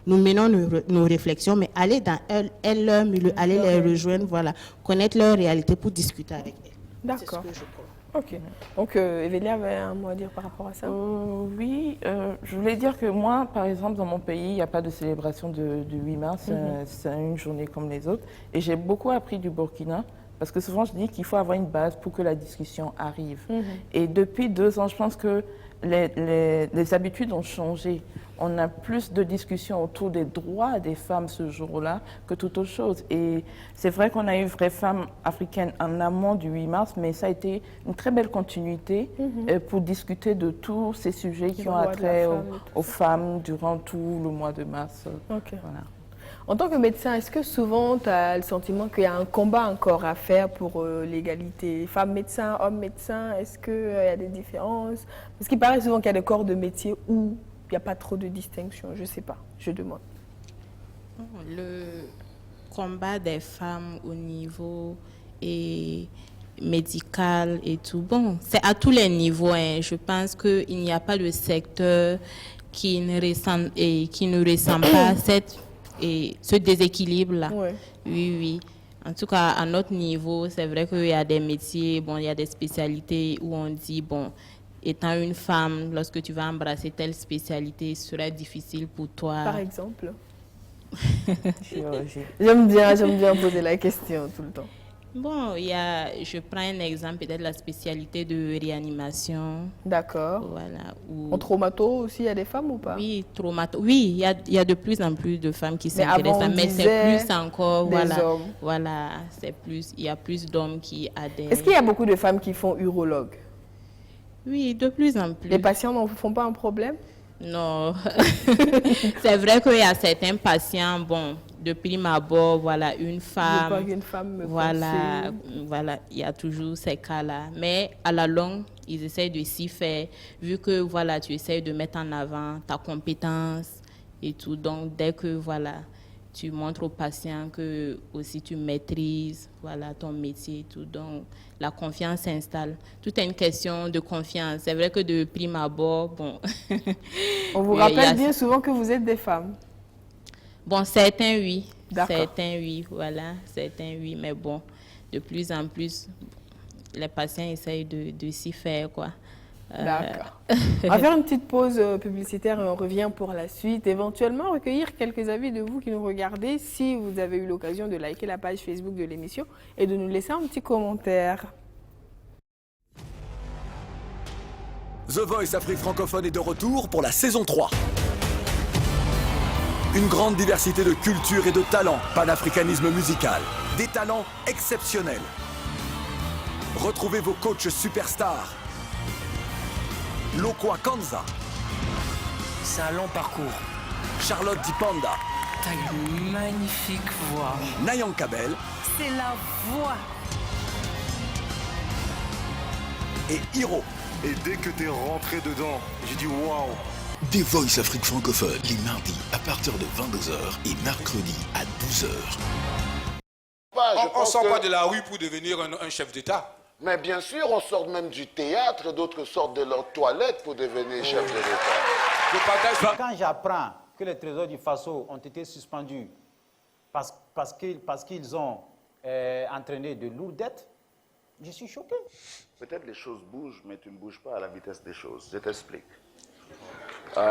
menons nos réflexions, mais aller dans leur milieu, aller les rejoindre, voilà, connaître leur réalité pour discuter avec elles. D'accord. C'est ce que je crois. Ok. Donc, Evelia avait un mot à dire par rapport à ça. Oui, je voulais dire que moi, par exemple, dans mon pays, il n'y a pas de célébration du 8 mars. C'est une journée comme les autres. Et j'ai beaucoup appris du Burkina, parce que souvent, je dis qu'il faut avoir une base pour que la discussion arrive. Et depuis 2 ans, je pense que les habitudes ont changé. On a plus de discussions autour des droits des femmes ce jour-là que toute autre chose. Et c'est vrai qu'on a eu vraies femmes africaines en amont du 8 mars, mais ça a été une très belle continuité pour discuter de tous ces sujets qui ont attrait aux femmes durant tout le mois de mars. Okay. Voilà. En tant que médecin, est-ce que souvent tu as le sentiment qu'il y a un combat encore à faire pour l'égalité femmes médecins, hommes médecins? Est-ce qu'il y a des différences? Parce qu'il paraît souvent qu'il y a des corps de métier où il n'y a pas trop de distinction. Je ne sais pas, je demande. Le combat des femmes au niveau médical et tout, bon, c'est à tous les niveaux. Hein. Je pense qu'il n'y a pas de secteur qui ne ressent pas ce déséquilibre-là. Ouais. Oui, oui. En tout cas, à notre niveau, c'est vrai qu'il y a des métiers, bon, il y a des spécialités où on dit, bon, étant une femme, lorsque tu vas embrasser telle spécialité, ce sera difficile pour toi. Par exemple. Chirurgie. J'aime bien poser la question tout le temps. Bon, je prends un exemple, peut-être la spécialité de réanimation. D'accord. Voilà. En traumato aussi, il y a des femmes ou pas? Oui, traumato. Oui, il y a de plus en plus de femmes qui s'intéressent, mais c'est plus encore, hommes. Voilà, il y a plus d'hommes qui adhèrent. Est-ce qu'il y a beaucoup de femmes qui font urologue? Oui, de plus en plus. Les patients n'en font pas un problème? Non. C'est vrai qu'il y a certains patients, bon, de prime abord, voilà, une femme. Je veux pas qu'une femme me voilà, il y a toujours ces cas-là. Mais à la longue, ils essayent de s'y faire, vu que, voilà, tu essayes de mettre en avant ta compétence et tout. Donc, dès que, voilà, tu montres aux patients que aussi tu maîtrises, voilà, ton métier et tout. Donc, la confiance s'installe. Tout est une question de confiance. C'est vrai que de prime abord, bon... On vous rappelle bien souvent que vous êtes des femmes. Bon, certains, oui. D'accord. Certains, oui, voilà. Certains, oui. Mais bon, de plus en plus, les patients essayent de s'y faire, quoi. D'accord. On va faire une petite pause publicitaire et on revient pour la suite. Éventuellement, recueillir quelques avis de vous qui nous regardez si vous avez eu l'occasion de liker la page Facebook de l'émission et de nous laisser un petit commentaire. The Voice Afrique francophone est de retour pour la saison 3. Une grande diversité de cultures et de talents, panafricanisme musical, des talents exceptionnels. Retrouvez vos coachs superstars. Lokwa Kanza. C'est un long parcours. Charlotte Dipanda. T'as une magnifique voix. Nayan Kabel. C'est la voix. Et Hiro. Et dès que t'es rentré dedans, j'ai dit waouh. Des Voice Afrique francophone, les mardis à partir de 22h et mercredis à 12h. On ne sort pas de la rue pour devenir un chef d'État. Mais bien sûr, on sort même du théâtre, d'autres sortent de leur toilette pour devenir chef de l'État. Quand j'apprends que les trésors du Faso ont été suspendus parce qu'ils ont entraîné de lourdes dettes, je suis choqué. Peut-être les choses bougent, mais tu ne bouges pas à la vitesse des choses. Je t'explique. Les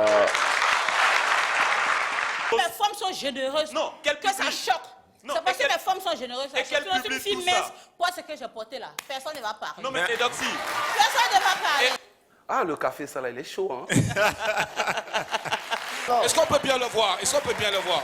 femmes sont généreuses. Non, quel que ça choque. C'est parce que les femmes sont généreuses. Et quel public une fille tout mince, ça? quoi ce que j'ai porté là? Personne ne va parler. Non mais Edoxy. Personne ne va parler. Ah, le café ça là, il est chaud, hein. Est-ce qu'on peut bien le voir? Est-ce qu'on peut bien le voir?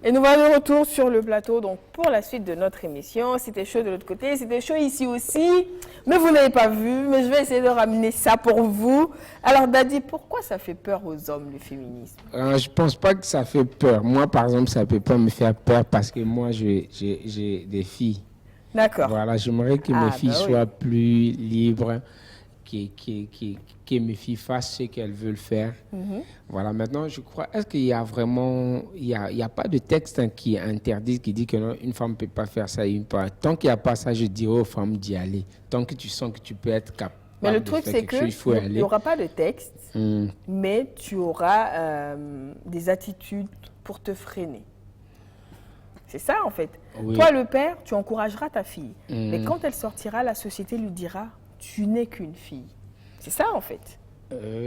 Et nous voilà de retour sur le plateau donc pour la suite de notre émission. C'était chaud de l'autre côté, c'était chaud ici aussi, mais vous n'avez pas vu, mais je vais essayer de ramener ça pour vous. Alors Daddy, pourquoi ça fait peur aux hommes le féminisme? Je pense pas que ça fait peur. Moi par exemple, ça peut pas me faire peur parce que moi j'ai des filles. D'accord. Voilà, j'aimerais que mes filles soient plus libres, que mes filles fassent ce qu'elles veulent faire. Voilà, maintenant, je crois, est-ce qu'il y a vraiment, il y a pas de texte qui interdit, qui dit que non, une femme ne peut pas faire ça, tant qu'il n'y a pas ça, je dirais aux femmes d'y aller. Tant que tu sens que tu peux être capable. Mais le truc, c'est qu'il n'y aura pas de texte, mais tu auras des attitudes pour te freiner. C'est ça, en fait. Oui. Toi, le père, tu encourageras ta fille. Mais quand elle sortira, la société lui dira, tu n'es qu'une fille. C'est ça, en fait.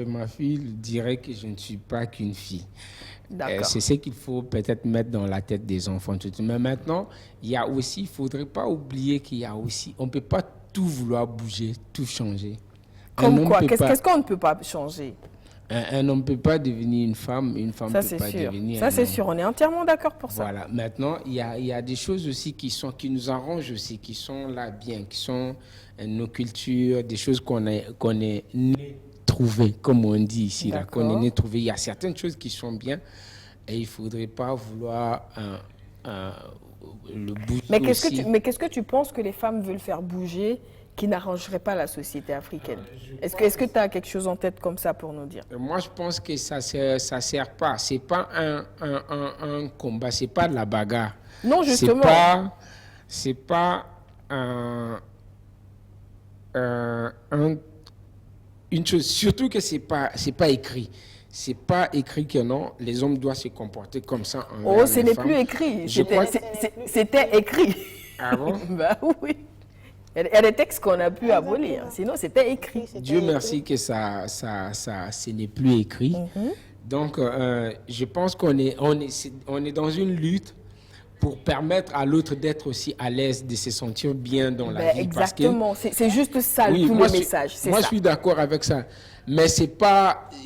Ma fille dirait que je ne suis pas qu'une fille. C'est ce qu'il faut peut-être mettre dans la tête des enfants. Mais maintenant, il y a aussi, il ne faudrait pas oublier qu'il y a aussi, on ne peut pas tout vouloir bouger, tout changer. Comme quoi? Qu'est-ce qu'on ne peut pas changer? Un homme ne peut pas devenir une femme ne peut pas devenir un homme. Ça, c'est sûr. On est entièrement d'accord pour ça. Voilà. Maintenant, il y a des choses aussi qui nous arrangent aussi, qui sont là bien, qui sont nos cultures, des choses qu'on est né trouvé, comme on dit ici, là, qu'on est né trouvé. Il y a certaines choses qui sont bien et il ne faudrait pas vouloir le bouger aussi. Mais qu'est-ce que tu penses que les femmes veulent faire bouger qui n'arrangerait pas la société africaine? Est-ce que tu as quelque chose en tête comme ça pour nous dire? Moi, je pense que ça ne sert pas. Ce n'est pas un combat, ce n'est pas de la bagarre. Non, justement. C'est pas une chose, surtout que c'est pas écrit. C'est pas écrit que non, les hommes doivent se comporter comme ça. Oh, ce n'est plus écrit. C'était écrit. Ah bon? Bah oui. Il y a des textes qu'on a pu abolir, sinon c'était écrit. Dieu merci que ce n'est plus écrit. Donc, je pense qu'on est dans une lutte pour permettre à l'autre d'être aussi à l'aise, de se sentir bien dans la vie. Exactement, c'est juste ça tout le message. Moi, je suis d'accord avec ça. Mais il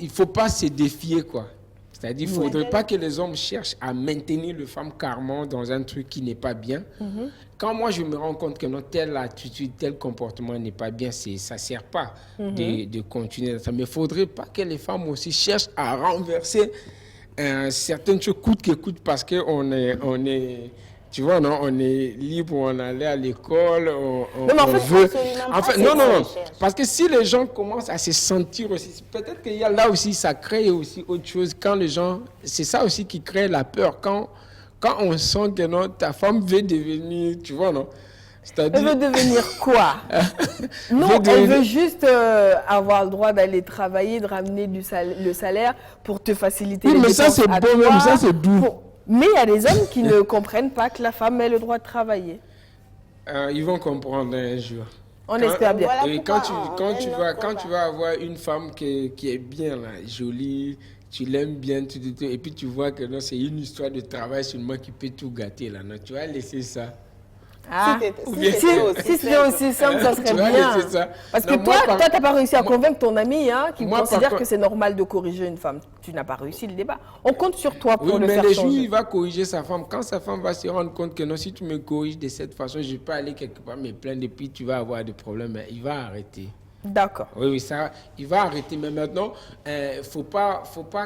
ne faut pas se défier, quoi. C'est-à-dire qu'il ne faudrait pas que les hommes cherchent à maintenir les femmes carrément dans un truc qui n'est pas bien. Quand moi, je me rends compte que non, telle attitude, tel comportement n'est pas bien, ça ne sert pas de continuer. Mais il ne faudrait pas que les femmes aussi cherchent à renverser certaines choses coûte que coûte parce qu'on est, tu vois, non, on est libre, on allait à l'école, on veut. En fait, non, parce que si les gens commencent à se sentir aussi, peut-être qu'il y a là aussi, ça crée aussi autre chose. Quand les gens, c'est ça aussi qui crée la peur. Quand on sent que non, ta femme veut devenir, tu vois, non? Elle veut devenir quoi? Non, elle veut juste avoir le droit d'aller travailler, de ramener le salaire pour te faciliter les dépenses. Mais ça, c'est beau même, ça, c'est doux. Mais il y a des hommes qui ne comprennent pas que la femme ait le droit de travailler. Ils vont comprendre un jour. On espère bien. Et quand tu vas avoir une femme qui est bien, là, jolie, tu l'aimes bien, et puis tu vois que non, c'est une histoire de travail seulement qui peut tout gâter, là, non, tu vas laisser ça. Ah, si c'était aussi simple, ça serait bien. Ça. Parce que toi, tu n'as pas réussi à convaincre ton ami qui considère que c'est normal de corriger une femme. Tu n'as pas réussi le débat. On compte sur toi pour le faire changer. Mais les jours, il va corriger sa femme. Quand sa femme va se rendre compte que non, si tu me corriges de cette façon, je peux aller quelque part me plaindre et puis tu vas avoir des problèmes. Il va arrêter. D'accord. Oui, ça, il va arrêter. Mais maintenant, faut pas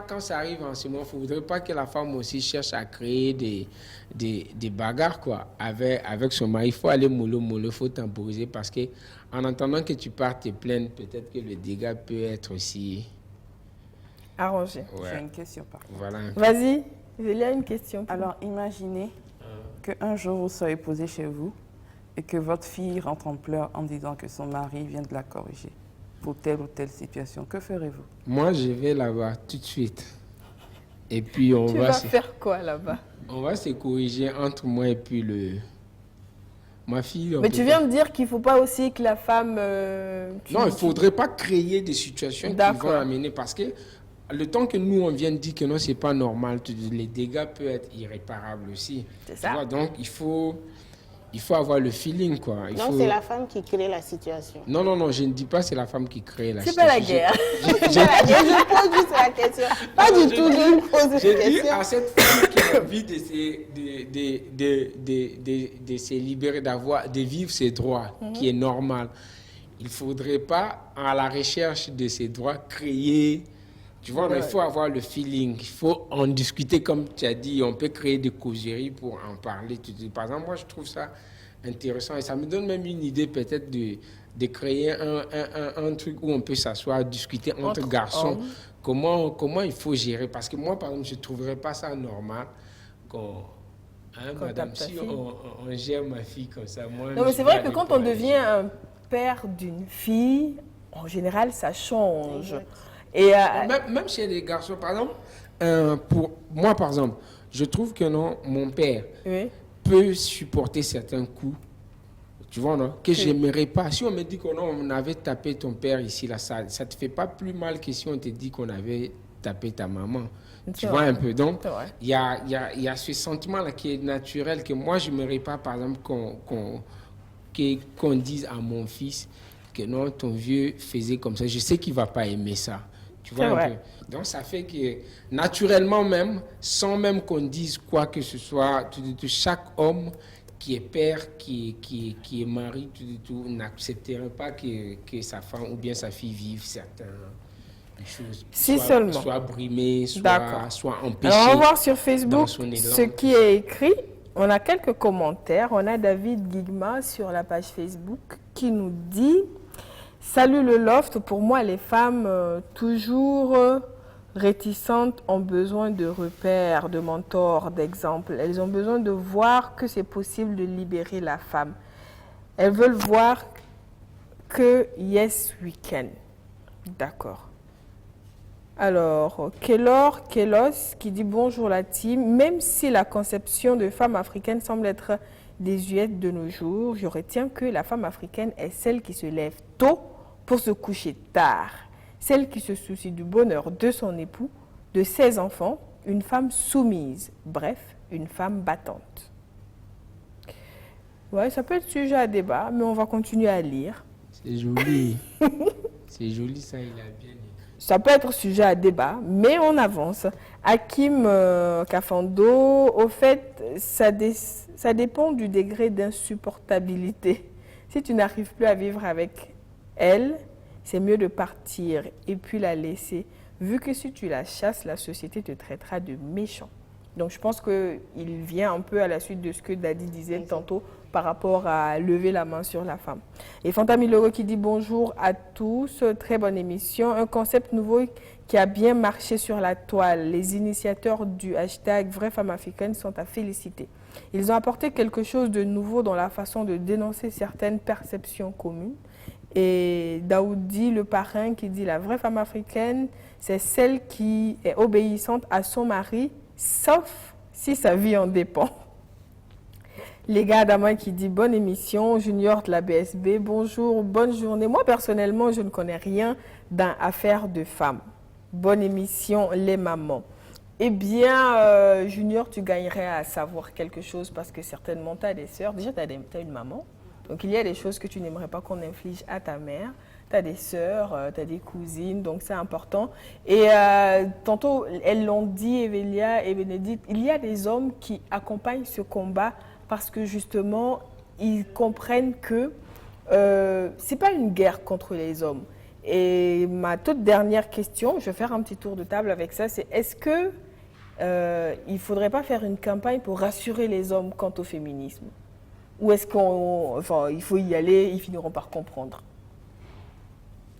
quand ça arrive en ce moment, il ne faudrait pas que la femme aussi cherche à créer des bagarres quoi, avec son mari. Il faut aller mollo, il faut temporiser parce qu'en attendant que tu partes te plaindre, peut-être que le dégât peut être aussi arrangé. Ouais. J'ai une question par contre. Voilà. Vas-y, il y a une question. Alors, imaginez qu'un jour vous soyez posé chez vous et que votre fille rentre en pleurs en disant que son mari vient de la corriger pour telle ou telle situation. Que ferez-vous? Moi, je vais la voir tout de suite. Et puis, on va faire quoi là-bas? On va se corriger entre moi et puis ma fille. Mais tu viens me dire qu'il ne faut pas aussi que la femme... non, il ne faudrait pas créer des situations qui vont amener parce que le temps que nous, on vient de dire que non, c'est pas normal, les dégâts peuvent être irréparables aussi. C'est Tu ça. vois, donc, il faut avoir le feeling, quoi. C'est la femme qui crée la situation. Non, je ne dis pas c'est la femme qui crée la C'est situation. pas la guerre. Je pose juste la question. Pas du tout, je pose la J'ai dit question. à cette femme qui a envie de se libérer, de vivre ses droits, qui est normal. Il ne faudrait pas, à la recherche de ses droits, créer... Tu vois, mais il faut avoir le feeling. Il faut en discuter, comme tu as dit. On peut créer des causeries pour en parler. Par exemple, moi, je trouve ça intéressant. Et ça me donne même une idée, peut-être, de créer un truc où on peut s'asseoir, discuter entre garçons. Comment il faut gérer. Parce que moi, par exemple, je ne trouverais pas ça normal madame, si on gère ma fille comme ça. Moi, Non, mais c'est vrai que quand on devient un père d'une fille, en général, ça change. Et même chez les garçons, par exemple, pour moi, par exemple, je trouve que non, mon père peut supporter certains coups, tu vois, non, que j'aimerais pas. Si on me dit qu'on avait tapé ton père ici, là, ça te fait pas plus mal que si on te dit qu'on avait tapé ta maman. Tu vois un peu. Donc, il y a ce sentiment-là qui est naturel, que moi, je n'aimerais pas, par exemple, qu'on dise à mon fils que non, ton vieux faisait comme ça. Je sais qu'il ne va pas aimer ça. Tu vois un peu. Donc, ça fait que, naturellement même, sans même qu'on dise quoi que ce soit, chaque homme qui est père, qui est mari, n'accepterait pas que sa femme ou bien sa fille vive certaines choses. Soit brimée, soit empêchée. Alors, on va voir sur Facebook ce qui est écrit. On a quelques commentaires. On a David Guigma sur la page Facebook qui nous dit... Salut le loft, pour moi les femmes toujours réticentes ont besoin de repères, de mentors, d'exemples. Elles ont besoin de voir que c'est possible de libérer la femme. Elles veulent voir que yes we can. D'accord. Alors, Kélos qui dit bonjour la team. Même si la conception de femme africaine semble être désuète de nos jours, je retiens que la femme africaine est celle qui se lève tôt pour se coucher tard, celle qui se soucie du bonheur de son époux, de ses enfants, une femme soumise, bref, une femme battante. Ouais, ça peut être sujet à débat, mais on va continuer à lire. C'est joli. C'est joli, ça, il a bien dit. Ça peut être sujet à débat, mais on avance. Hakim Kafando, au fait, ça dépend du degré d'insupportabilité. Si tu n'arrives plus à vivre avec elle, c'est mieux de partir et puis la laisser, vu que si tu la chasses, la société te traitera de méchant. Donc je pense qu'il vient un peu à la suite de ce que Dadi disait tantôt par rapport à lever la main sur la femme. Et Fanta Miloro qui dit bonjour à tous, très bonne émission, un concept nouveau qui a bien marché sur la toile. Les initiateurs du hashtag Vraie Femme Africaine sont à féliciter. Ils ont apporté quelque chose de nouveau dans la façon de dénoncer certaines perceptions communes. Et Daoudi, le parrain, qui dit la vraie femme africaine, c'est celle qui est obéissante à son mari, sauf si sa vie en dépend. Les gars Adama qui dit bonne émission, Junior de la BSB, bonjour, bonne journée. Moi personnellement, je ne connais rien dans Affaires de femmes. Bonne émission, les mamans. Eh bien, Junior, tu gagnerais à savoir quelque chose parce que certainement tu as des sœurs. Déjà, tu as une maman. Donc, il y a des choses que tu n'aimerais pas qu'on inflige à ta mère. Tu as des sœurs, tu as des cousines, donc c'est important. Et tantôt, elles l'ont dit, Evelia et Bénédicte, il y a des hommes qui accompagnent ce combat parce que justement, ils comprennent que ce n'est pas une guerre contre les hommes. Et ma toute dernière question, je vais faire un petit tour de table avec ça, c'est est-ce que il ne faudrait pas faire une campagne pour rassurer les hommes quant au féminisme? Ou est-ce qu'il faut y aller, ils finiront par comprendre?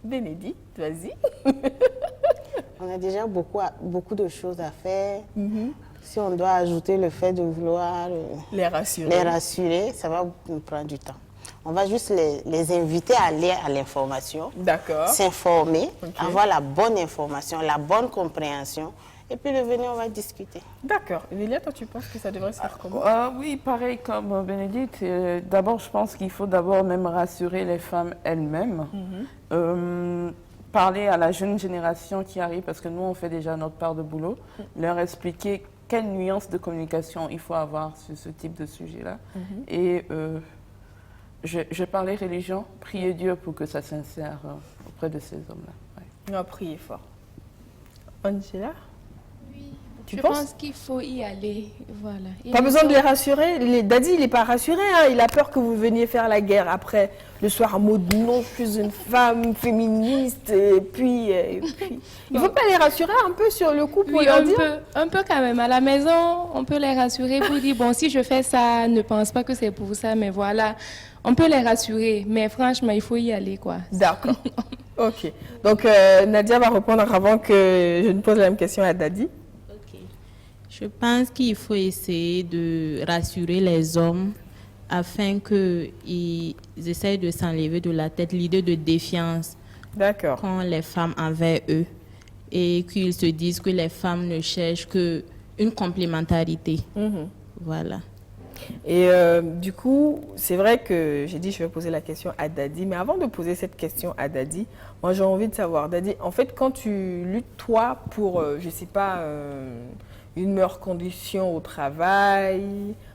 Bénédicte, vas-y. On a déjà beaucoup de choses à faire. Si on doit ajouter le fait de vouloir les rassurer, ça va nous prendre du temps. On va juste les inviter à aller à l'information, s'informer, avoir la bonne information, la bonne compréhension. Et puis revenir, on va discuter. D'accord. Emilia, toi, tu penses que ça devrait se faire comment? Oui, pareil comme Bénédicte. D'abord, je pense qu'il faut d'abord même rassurer les femmes elles-mêmes. parler à la jeune génération qui arrive, parce que nous, on fait déjà notre part de boulot, leur expliquer quelles nuances de communication il faut avoir sur ce type de sujet-là. Et je parlais religion, prier Dieu pour que ça s'insère auprès de ces hommes-là. On va prier fort. Angela? Je pense qu'il faut y aller, voilà. Pas besoin de les rassurer. Daddy, il n'est pas rassuré. Hein. Il a peur que vous veniez faire la guerre après le soir en mode non, je suis une femme féministe. Et puis. Il ne faut pas les rassurer un peu sur le coup pour leur dire. Un peu quand même. À la maison, on peut les rassurer pour dire bon, si je fais ça, ne pense pas que c'est pour ça, mais voilà. On peut les rassurer, mais franchement, il faut y aller, quoi. D'accord. Ok. Donc, Nadia va répondre avant que je ne pose la même question à Daddy. Je pense qu'il faut essayer de rassurer les hommes afin qu'ils essayent de s'enlever de la tête l'idée de défiance qu'ont les femmes envers eux et qu'ils se disent que les femmes ne cherchent qu'une complémentarité. Voilà. Et du coup, c'est vrai que j'ai dit je vais poser la question à Daddy, mais avant de poser cette question à Daddy, moi j'ai envie de savoir, Daddy, en fait quand tu luttes toi pour, je sais pas, une meilleure condition au travail,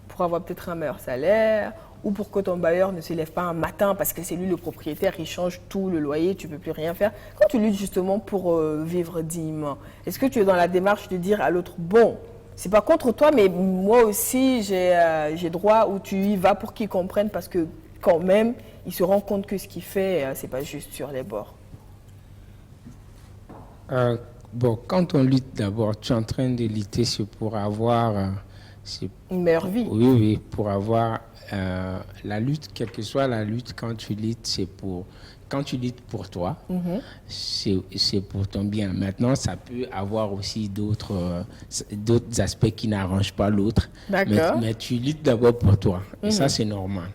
pour avoir peut-être un meilleur salaire, ou pour que ton bailleur ne se lève pas un matin parce que c'est lui le propriétaire, il change tout, le loyer, tu ne peux plus rien faire. Quand tu luttes justement pour vivre dignement, est-ce que tu es dans la démarche de dire à l'autre, bon, c'est pas contre toi, mais moi aussi j'ai droit, ou tu y vas pour qu'il comprenne parce que quand même, il se rend compte que ce qu'il fait, c'est pas juste sur les bords. Bon, quand on lutte d'abord, tu es en train de lutter, c'est pour avoir... une meilleure vie. Oui, oui, pour avoir la lutte, quelle que soit la lutte, quand tu luttes, c'est pour... Quand tu luttes pour toi, c'est pour ton bien. Maintenant, ça peut avoir aussi d'autres aspects qui n'arrangent pas l'autre. Mais tu luttes d'abord pour toi. Et ça, c'est normal.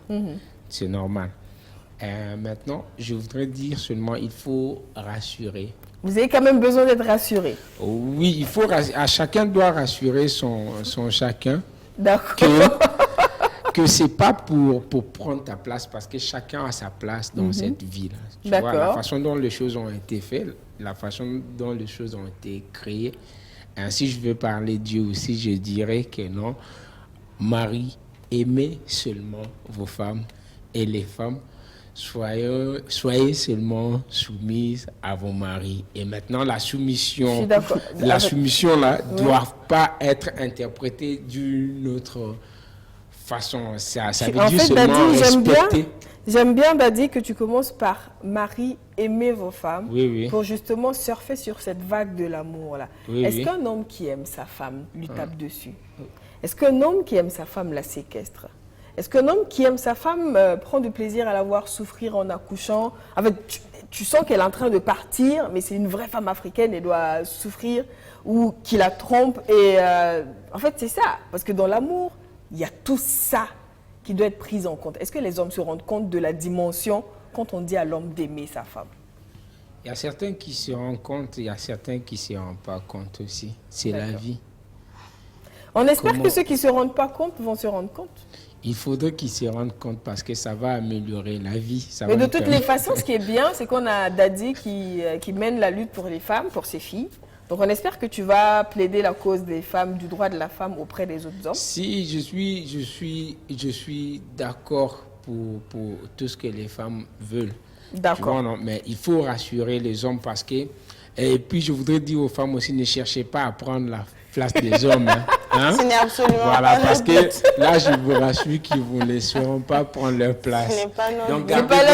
C'est normal. Maintenant, je voudrais dire seulement, il faut rassurer. Vous avez quand même besoin d'être rassuré. Oui, il faut chacun doit rassurer son chacun. D'accord. Que c'est pas pour prendre ta place, parce que chacun a sa place dans cette vie-là. Tu vois, la façon dont les choses ont été faites, la façon dont les choses ont été créées. Si je veux parler de Dieu aussi, je dirais que non. Marie, aimez seulement vos femmes, et les femmes, soyez seulement soumises à vos maris. Et maintenant, la soumission là ne doit pas être interprétée d'une autre façon. Ça veut dire seulement respecter. J'aime bien, Daddy, que tu commences par Marie, aimez vos femmes, pour justement surfer sur cette vague de l'amour là. Est-ce qu'un homme qui aime sa femme lui tape dessus? Est-ce qu'un homme qui aime sa femme la séquestre? Est-ce qu'un homme qui aime sa femme prend du plaisir à la voir souffrir en accouchant? En fait, tu sens qu'elle est en train de partir, mais c'est une vraie femme africaine, elle doit souffrir, ou qui la trompe. Et en fait, c'est ça. Parce que dans l'amour, il y a tout ça qui doit être pris en compte. Est-ce que les hommes se rendent compte de la dimension quand on dit à l'homme d'aimer sa femme? Il y a certains qui se rendent compte, il y a certains qui ne se rendent pas compte aussi. C'est la vie. On espère que ceux qui ne se rendent pas compte vont se rendre compte. Il faudrait qu'ils se rendent compte parce que ça va améliorer la vie. Mais de toutes les façons, ce qui est bien, c'est qu'on a Daddy qui mène la lutte pour les femmes, pour ses filles. Donc on espère que tu vas plaider la cause des femmes, du droit de la femme auprès des autres hommes. Si, je suis d'accord pour tout ce que les femmes veulent. D'accord. Mais il faut rassurer les hommes parce que... Et puis je voudrais dire aux femmes aussi, ne cherchez pas à prendre la place des hommes. Hein? Ce n'est absolument voilà, pas parce que là, je vous rassure qu'ils ne vous laisseront pas prendre leur place. Ce n'est pas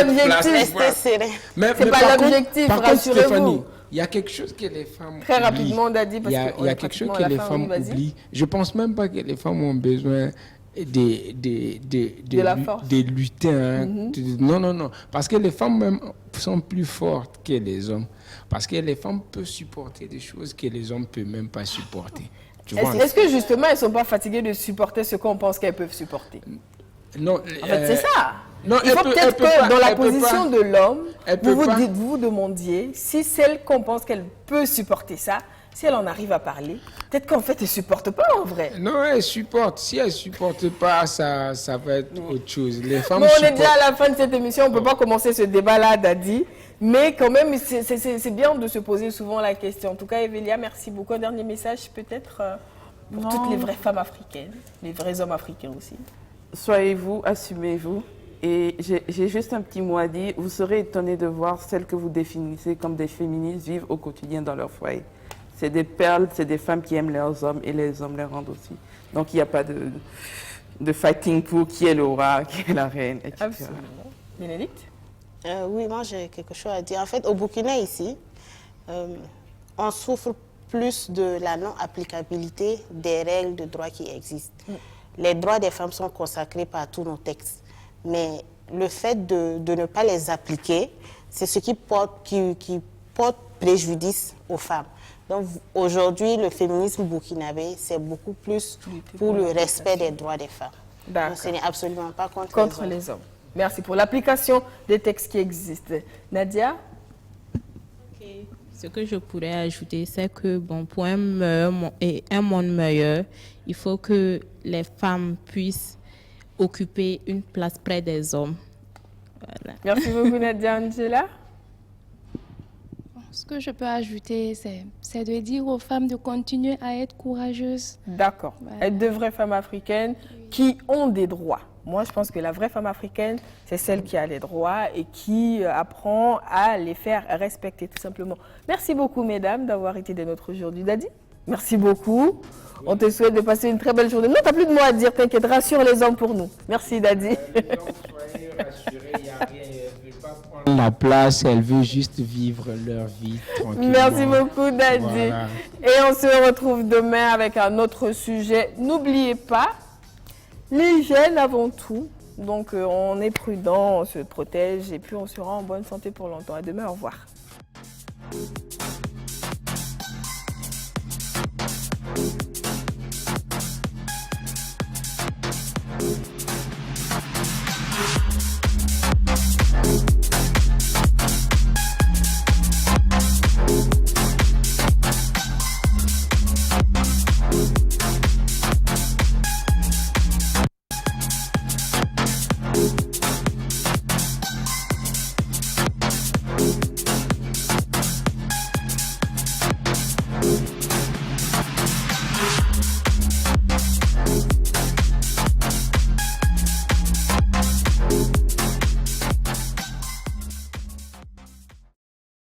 l'objectif. Restez serein. C'est pas l'objectif, rassurez-vous. Il y a quelque chose que les femmes Très rapidement, Daddy, parce il y a quelque chose que les femmes oublient. Je ne pense même pas que les femmes ont besoin de lutter. Hein. Non. Parce que les femmes même sont plus fortes que les hommes. Parce que les femmes peuvent supporter des choses que les hommes ne peuvent même pas supporter. Est-ce que justement, elles ne sont pas fatiguées de supporter ce qu'on pense qu'elles peuvent supporter? Non. En fait, c'est ça. Non, il faut peut-être que dans la position de l'homme, vous vous demandiez si celle qu'on pense qu'elle peut supporter ça, si elle en arrive à parler, peut-être qu'en fait, elle ne supporte pas en vrai. Non, elle supporte. Si elle ne supporte pas, ça va être autre chose. Les femmes on est déjà à la fin de cette émission, on ne peut pas commencer ce débat-là, Daddy. Mais quand même, c'est bien de se poser souvent la question. En tout cas, Evelia, merci beaucoup. Un dernier message peut-être pour toutes les vraies femmes africaines, les vrais hommes africains aussi. Soyez-vous, assumez-vous. Et j'ai juste un petit mot à dire. Vous serez étonnés de voir celles que vous définissez comme des féministes vivre au quotidien dans leur foyer. C'est des perles, c'est des femmes qui aiment leurs hommes et les hommes les rendent aussi. Donc il n'y a pas de fighting pour qui est le roi, qui est la reine, etc. Absolument. Bénédicte? Oui, moi j'ai quelque chose à dire. En fait, au Burkina ici, on souffre plus de la non-applicabilité des règles de droit qui existent. Les droits des femmes sont consacrés par tous nos textes. Mais le fait de ne pas les appliquer, c'est ce qui porte préjudice aux femmes. Donc aujourd'hui, le féminisme burkinabé, c'est beaucoup plus pour le respect des droits des femmes. Donc ce n'est absolument pas contre les hommes. Merci pour l'application des textes qui existent. Nadia? Ce que je pourrais ajouter, c'est que pour un monde meilleur, il faut que les femmes puissent occuper une place près des hommes. Voilà. Merci beaucoup, Nadia. Angela? Ce que je peux ajouter, c'est de dire aux femmes de continuer à être courageuses. D'accord. Voilà. Être de vraies femmes africaines qui ont des droits. Moi, je pense que la vraie femme africaine, c'est celle qui a les droits et qui apprend à les faire respecter, tout simplement. Merci beaucoup, mesdames, d'avoir été des nôtres aujourd'hui. Dadi, merci beaucoup. On te souhaite de passer une très belle journée. Non, tu n'as plus de mots à dire, t'inquiète, rassure les hommes pour nous. Merci, Dadi. Soyez rassurés, il n'y a rien. Elle ne veut pas prendre la place, elle veut juste vivre leur vie tranquillement. Merci beaucoup, Dadi. Voilà. Et on se retrouve demain avec un autre sujet. N'oubliez pas, l'hygiène avant tout. Donc, on est prudent, on se protège et puis on sera en bonne santé pour longtemps. À demain, au revoir.